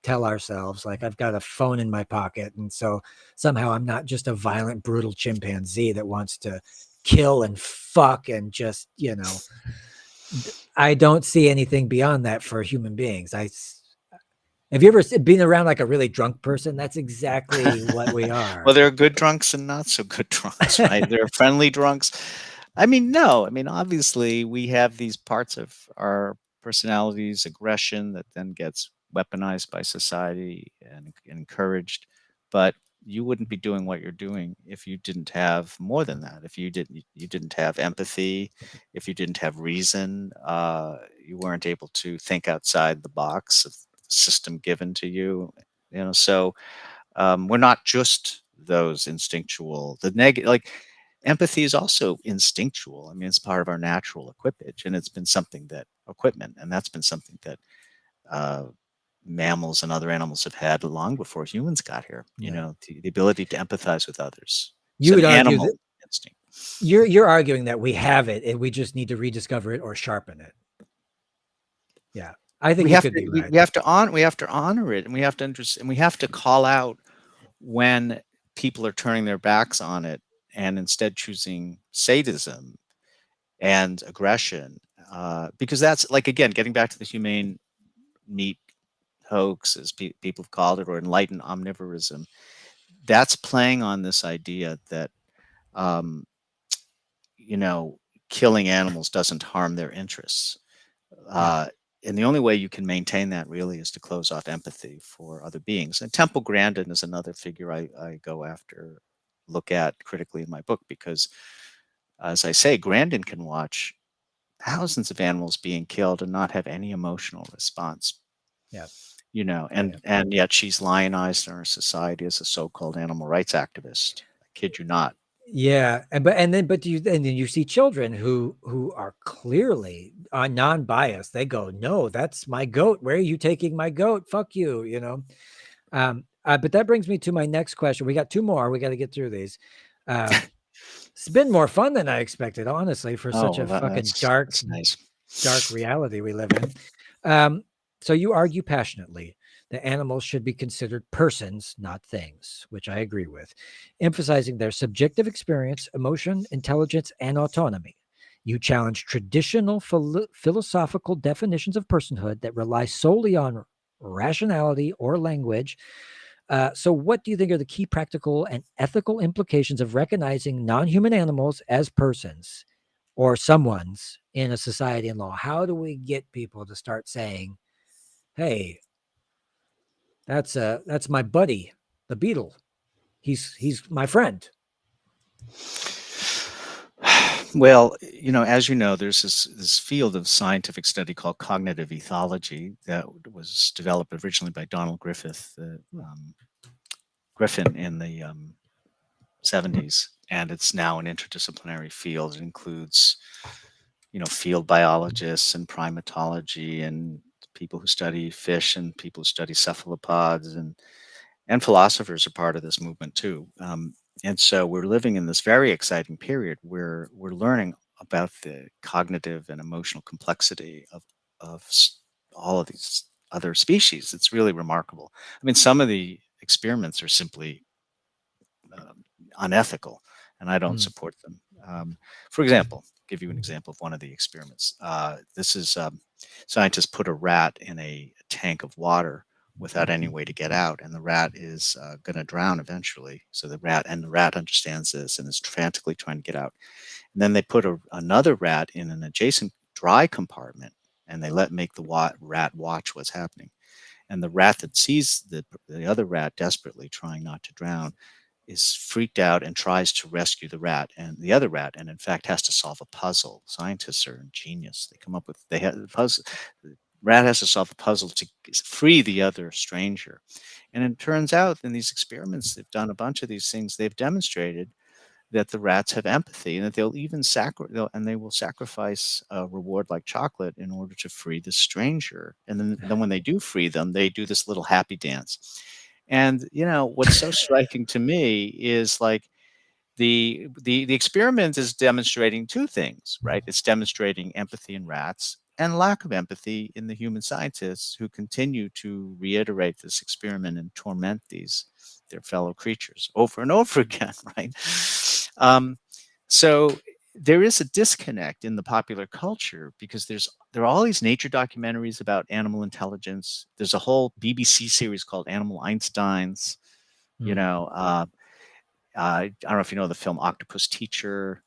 tell ourselves like I've got a phone in my pocket and so somehow I'm not just a violent brutal chimpanzee that wants to kill and fuck and just I don't see anything beyond that for human beings. Have you ever been around like a really drunk person? That's exactly what we Well, are. there are good drunks and not so good drunks, right? There are friendly drunks. I mean, no. I mean, obviously, we have these parts of our personalities, aggression that then gets weaponized by society and encouraged. But you wouldn't be doing what you're doing if you didn't have more than that. If you didn't have empathy, if you didn't have reason, you weren't able to think outside the box of the system given to you. So we're not just those instinctual. The negative, like empathy, is also instinctual. I mean, it's part of our natural equipage, and it's been something that equipment, and that's been something that uh, mammals and other animals have had long before humans got here. Yeah. The ability to empathize with others. It's You an would argue that animal instinct. you're arguing that we have it and we just need to rediscover it or sharpen it. Yeah. I think We you have could to be we, right. we have to honor it, and we have to understand, and we have to call out when people are turning their backs on it and instead choosing sadism and aggression, because that's, like, again, getting back to the humane meat hoax, as people have called it, or enlightened omnivorism. That's playing on this idea that um, you know killing animals doesn't harm their interests. Yeah. uh, and the only way you can maintain that really is to close off empathy for other beings. And Temple Grandin is another figure I go after, look at critically in my book, because, as I say, Grandin can watch thousands of animals being killed and not have any emotional response. Yeah. Yeah. And Yeah. yet she's lionized in our society as a so-called animal rights activist. I kid you not. Yeah, and then you see children who are clearly non-biased. They go, "No, that's my goat. Where are you taking my goat? Fuck you," you know. But that brings me to my next question. We got two more. We got to get through these. Um, it's been more fun than I expected, honestly, for Oh, such a well, fucking dark that's nice. reality we live in. Um, so you argue passionately that animals should be considered persons, not things, which I agree with, emphasizing their subjective experience, emotion, intelligence, and autonomy. You challenge traditional philosophical definitions of personhood that rely solely on rationality or language. So, what do you think are the key practical and ethical implications of recognizing non human animals as persons or someone's in a society and law? How do we get people to start saying, hey, That's my buddy, the beetle. He's my friend. Well, as you know, there's this field of scientific study called cognitive ethology that was developed originally by Donald Griffin in the 70s, and it's now an interdisciplinary field. It includes, field biologists and primatology and people who study fish and people who study cephalopods and philosophers are part of this movement too. And so we're living in this very exciting period where we're learning about the cognitive and emotional complexity of all of these other species. It's really remarkable. I mean, some of the experiments are simply um, unethical, and I don't Mm, support them. For example, give you an example of one of the experiments. This is Scientists put a rat in a tank of water without any way to get out, and the rat is going to drown eventually. So the rat understands this and is frantically trying to get out. And then they put another rat in an adjacent dry compartment, and they make the rat watch what's happening. And the rat that sees the other rat desperately trying not to drown is freaked out and tries to rescue the rat and the other rat, and in fact has to solve a puzzle. Scientists are ingenious. They come up with they have the puzzle. The rat has to solve a puzzle to free the other stranger. And it turns out in these experiments, they've done a bunch of these things. They've demonstrated that the rats have empathy and that they will sacrifice a reward like chocolate in order to free the stranger. And then when they do free them, they do this little happy dance. And what's so striking to me is like the experiment is demonstrating two things, right? It's demonstrating empathy in rats and lack of empathy in the human scientists who continue to reiterate this experiment and torment their fellow creatures over and over again, right? Um, so there is a disconnect in the popular culture because there are all these nature documentaries about animal intelligence. There's a whole BBC series called Animal Einsteins. You mm, know, I don't know if you know the film Octopus Teacher.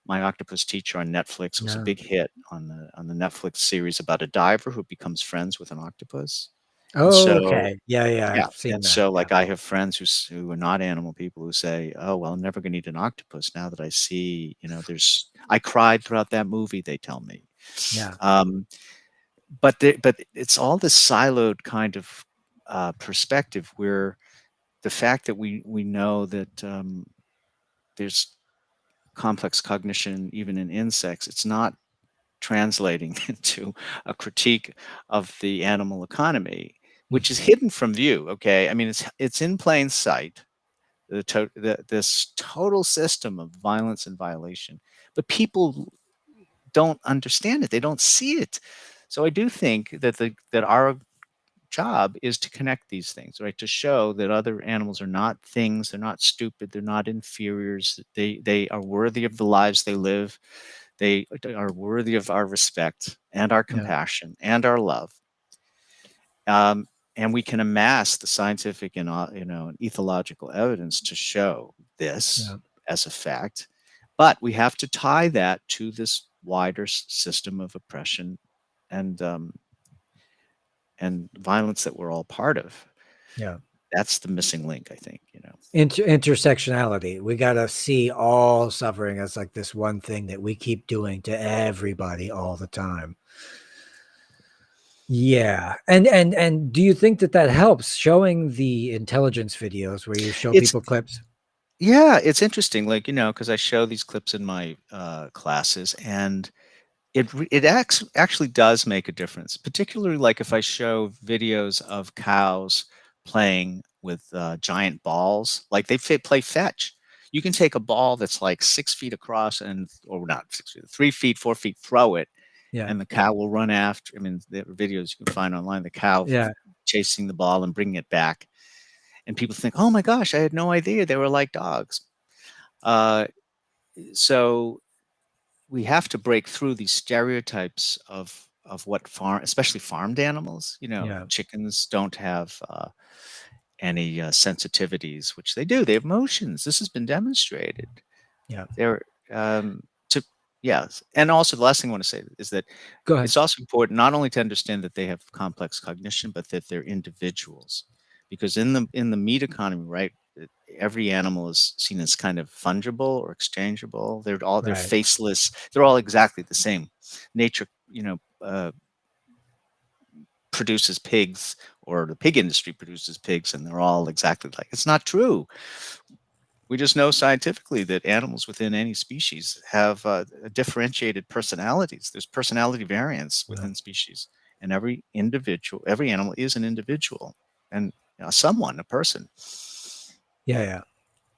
My Octopus Teacher on Netflix was a no. big hit on the Netflix series about a diver who becomes friends with an octopus. And so, Okay. Yeah, yeah, yeah, I've seen and that. so Yeah, like I have friends who are not animal people who say, "Oh, well, I'm never going to eat an octopus now that I see, I cried throughout that movie," they tell me. yeah, Um, but it's all this siloed kind of perspective where the fact that we know that there's complex cognition even in insects, it's not translating into a critique of the animal economy, mm, which is hidden from view. Okay, I mean it's in plain sight. This total system of violence and violation, but people don't understand it. They don't see it. So I do think that our job is to connect these things, right? To show that other animals are not things, they're not stupid, they're not inferiors. They are worthy of the lives they live. They are worthy of our respect and our yeah, compassion and our love. Um, and we can amass the scientific and and ethological evidence to show this yeah, as a fact, but we have to tie that to this wider system of oppression and violence that we're all part of. yeah. That's the missing link, I think. Intersectionality. We got to see all suffering as like this one thing that we keep doing to everybody all the time. Yeah. And do you think that that helps showing the intelligence videos where you show It's people clips? Yeah, it's interesting, like, because I show these clips in my classes, and it actually does make a difference, particularly like if I show videos of cows playing with giant balls, like play fetch. You can take a ball that's like 6 feet across or not 6 feet, 3 feet, 4 feet, throw it, Yeah. and the cow will run after. I mean, there are videos you can find online, the cow Yeah. chasing the ball and bringing it back. And people think, oh my gosh, I had no idea they were like dogs. Uh, so we have to break through these stereotypes of what especially farmed animals. Yeah. Chickens don't have any sensitivities, which they do. They have emotions. This has been demonstrated. Yeah. They're to Yes, and also the last thing I want to say is that Go ahead. it's also important not only to understand that they have complex cognition, but that they're individuals. because in the meat economy, right, every animal is seen as kind of fungible or exchangeable. They're Right. faceless. They're all exactly the same. Nature, produces pigs, or the pig industry produces pigs, and they're all exactly like. It's not true. We just know scientifically that animals within any species have differentiated personalities. There's personality variance Yeah. within species, and every animal is an individual, and someone, a person. Yeah.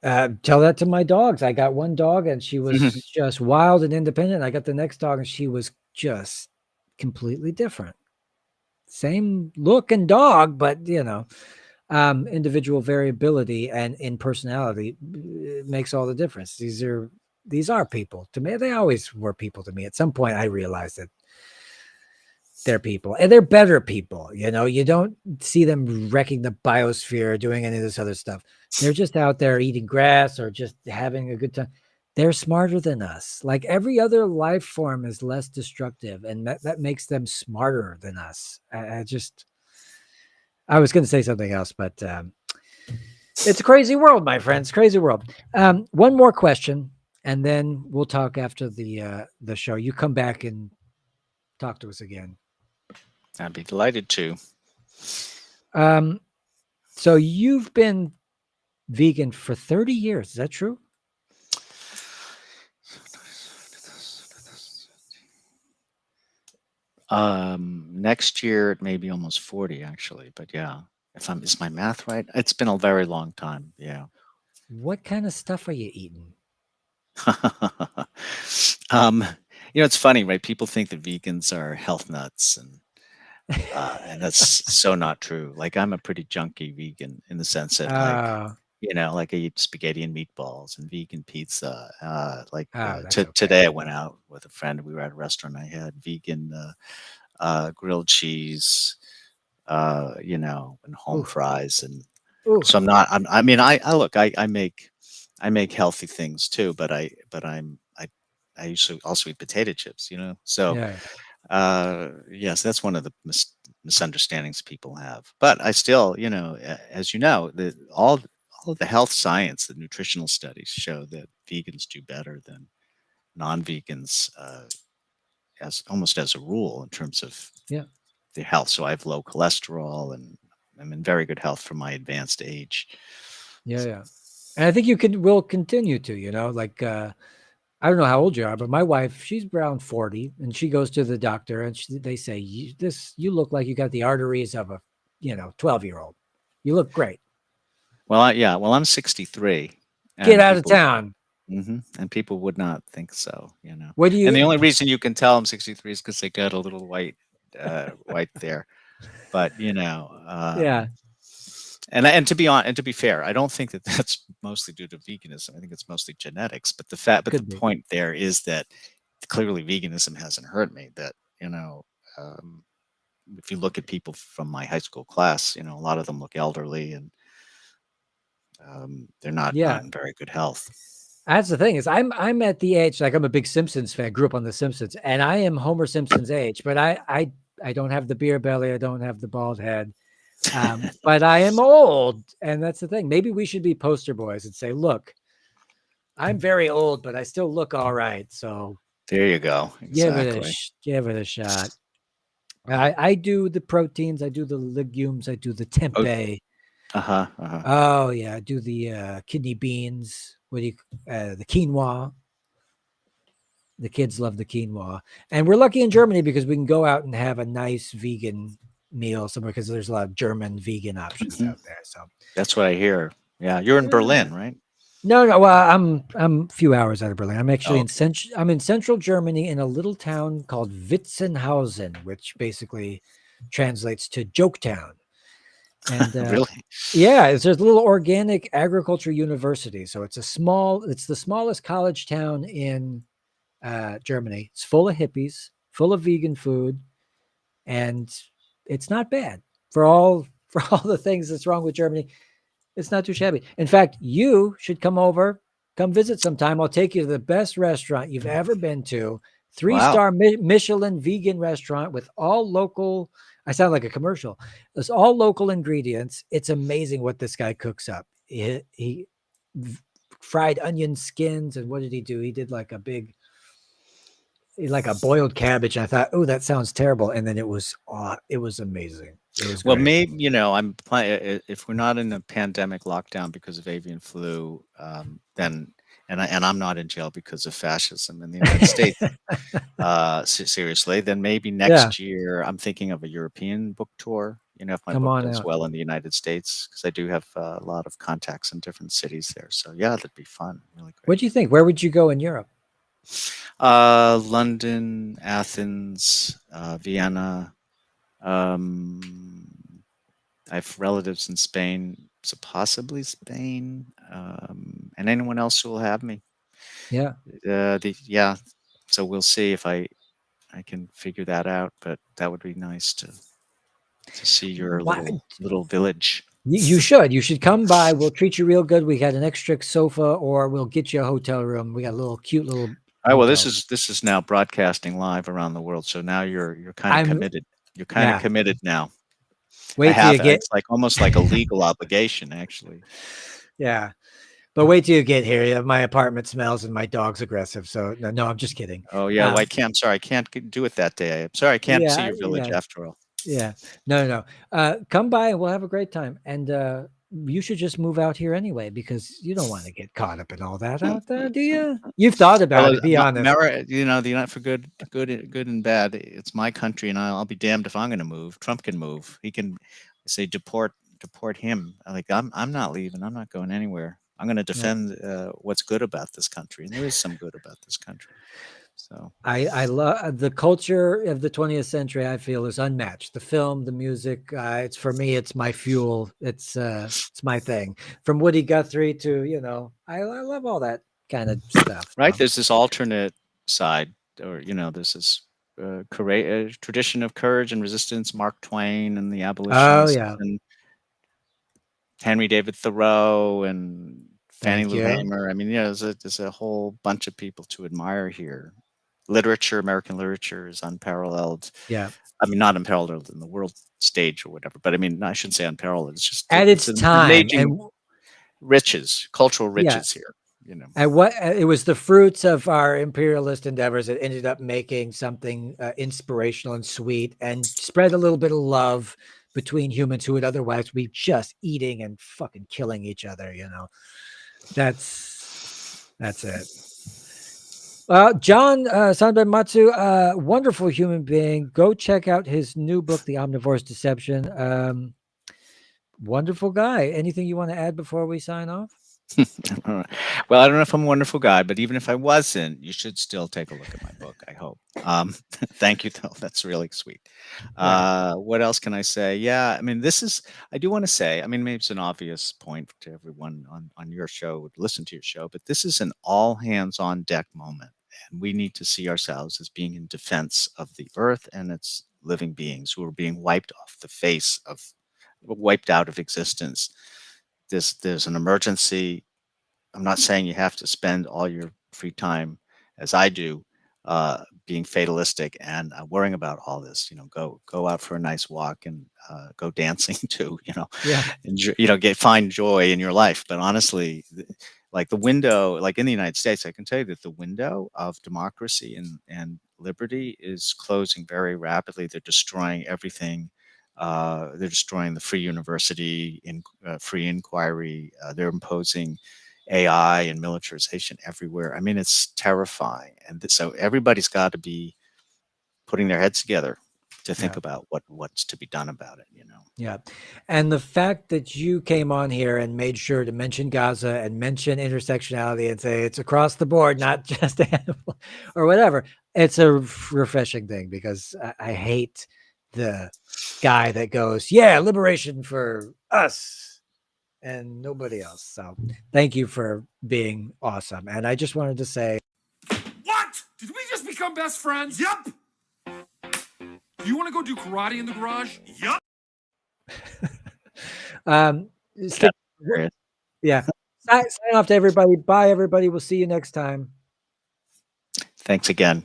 Yeah. Tell that to my dogs. I got one dog and she was just wild and independent. I got the next dog and she was just completely different. Same look and dog, but individual variability and in personality makes all the difference. These are people to me. They always were people to me. At some point, I realized that they're people and they're better people. You don't see them wrecking the biosphere or doing any of this other stuff. They're just out there eating grass or just having a good time. They're smarter than us. Like every other life form is less destructive, and that makes them smarter than us. I was going to say something else, but it's a crazy world, my friends. Crazy world. One more question, and then we'll talk after the show. You come back and talk to us again. I'd be delighted to. Um, so you've been vegan for 30 years. Is that true? Next year it may be almost 40, actually, but yeah. If I'm Is my math right? It's been a very long time. Yeah. What kind of stuff are you eating? um, it's funny, right? People think that vegans are health nuts, and that's so not true. Like, I'm a pretty junky vegan in the sense that, like, Oh, like I eat spaghetti and meatballs and vegan pizza. that's okay. Today I went out with a friend. We were at a restaurant. I had vegan grilled cheese, and home Ooh, fries, and ooh, so I'm not. I mean, I look. I make healthy things too, I usually also eat potato chips. So yeah, yes, that's one of the misunderstandings people have. But I still, as you know, all of the health science, the nutritional studies show that vegans do better than non-vegans, as almost as a rule in terms of yeah, their health. So I have low cholesterol, and I'm in very good health for my advanced age. yeah, yeah. And I think you will continue to. Like I don't know how old you are, but my wife, she's around 40, and she goes to the doctor, and they say, you look like you got the arteries of a 12-year-old. You look great. Well, yeah. Well, I'm 63, Get and out of town. and people would not think so. What do And you? the only reason you can tell I'm 63 is because they got a little white there. But Yeah, and to be fair, I don't think that that's mostly due to veganism. I think it's mostly genetics. But the could be. point there is that clearly veganism hasn't hurt me. That um, if you look at people from my high school class, a lot of them look elderly, and they're not Yeah, in very good health. that's the thing is I'm at the age, like I'm a big Simpsons fan. Grew up on the Simpsons, and I am Homer Simpson's age, but I don't have the beer belly. I don't have the bald head. But I am old, and that's the thing. Maybe we should be poster boys and say, "Look, I'm very old, but I still look all right." So There you go. Exactly. give it a shot. I do the proteins. I do the legumes. I do the Oh, tempeh. uh-huh, uh-huh. Oh yeah, I do the kidney beans. What do you the quinoa? The kids love the quinoa, and we're lucky in Germany because we can go out and have a nice vegan meal somewhere because there's a lot of German vegan options Mhm. out there. So That's what I hear. Yeah, you're in yeah. Berlin, right? No, no. Well, I'm a few hours out of Berlin. I'm actually Oh, in okay. I'm in central Germany in a little town called Witzenhausen, which basically translates to joke town. And Really? yeah, there's a little organic agriculture university. So it's the smallest college town in Germany. It's full of hippies, full of vegan food, and it's not bad for all for all the things that's wrong with Germany. It's not too shabby. In fact, you should come over, come visit sometime. I'll take you to the best restaurant you've ever been to. Wow. Three-star Michelin vegan restaurant with all local. I sound like a commercial. It's all local ingredients. It's amazing what this guy cooks up. He fried onion skins, and what did he do? He did like like a boiled cabbage. And I thought, oh, that sounds terrible, and then it was amazing. It was Well, great. maybe, if we're not in a pandemic lockdown because of avian flu, then I'm not in jail because of fascism in the United States. Seriously, then maybe Yeah, next year I'm thinking of a European book tour. If my come book on does out. well in the United States, because I do have a lot of contacts in different cities there. So yeah, that'd be fun. Really What great. do you think? Where would you go in Europe? London, Athens, Vienna. Um, I have relatives in Spain, so possibly Spain, and anyone else who will have me. Yeah. Yeah, so we'll see if I can figure that out. But that would be nice to see your Why, little village. you should. You should come by. We'll treat you real good. We got an extra sofa, or we'll get you a hotel room. We got a little cute little All right, well, hotel. this is now broadcasting live around the world. So now you're kind of I'm committed. You're kind of yeah. committed now. I Wait till you have. get It's like almost like a legal obligation, actually. yeah. But wait till you get here. Yeah, my apartment smells and my dog's aggressive. So no, I'm just kidding. Oh yeah, well, I can't. I'm sorry, I can't do it that day. I'm sorry, I can't see Yeah, your village yeah, after all. yeah. No, no, no. Come by and we'll have a great time. And you should just move out here anyway because you don't want to get caught up in all that out there, do you? You've thought Well, about it. Be honest. The United for good and bad. It's my country, and I'll be damned if I'm going to move. Trump can move. He can say deport him. Like I'm not leaving. I'm not going anywhere. I'm going to No. defend what's good about this country, and there is some good about this country. So I love the culture of the 20th century. I feel is unmatched. The film, the music. It's for me. It's my fuel. It's my thing. From Woody Guthrie to I love all that kind of stuff. right, there's this alternate side, or there's this tradition of courage and resistance. Mark Twain and the Oh abolitionists, yeah, and Henry David Thoreau and Fannie thank Lou you. Hamer. I mean, there's a whole bunch of people to admire here. Literature, American literature is unparalleled. Yeah, I mean, not unparalleled in the world stage or whatever, but I mean, I shouldn't say unparalleled. It's just at it's its an time, amazing riches, cultural yeah, riches here. You know, and what it was the fruits of our imperialist endeavors that ended up making something inspirational and sweet, and spread a little bit of love between humans who would otherwise be just eating and fucking killing each other. That's it. John Sanbonmatsu, wonderful human being. Go check out his new book, The Omnivore's Deception. Wonderful guy. Anything you want to add before we sign off? well, I don't know if I'm a wonderful guy, but even if I wasn't, you should still take a look at my book. I hope. Thank you, though. That's really sweet. Yeah. What else can I say? Yeah, I mean, this is. I do want to say. I mean, maybe it's an obvious point to everyone on your show would listen to your show, but this is an all hands on deck moment, and we need to see ourselves as being in defense of the earth and its living beings who are being wiped off the face of, wiped out of existence. There's an emergency. I'm not saying you have to spend all your free time, as I do, being fatalistic and worrying about all this. Go out for a nice walk and go dancing too. Yeah. Enjoy, get find joy in your life. But honestly, like the window, like in the United States, I can tell you that the window of democracy and liberty is closing very rapidly. They're destroying everything. They're destroying the free university, free inquiry. They're imposing AI and militarization everywhere. I mean, it's terrifying. And so everybody's got to be putting their heads together to think Yeah. about what's to be done about it. Yeah. And the fact that you came on here and made sure to mention Gaza and mention intersectionality and say it's across the board, not just animal or whatever, it's a refreshing thing because I hate the guy that goes, yeah, liberation for us and nobody else. So thank you for being awesome. And I just wanted to say, What? Did we just become best friends? Yup. You want to go do karate in the garage? Yup. stick, Got yeah, sign off to everybody. Bye, everybody. We'll see you next time. Thanks again.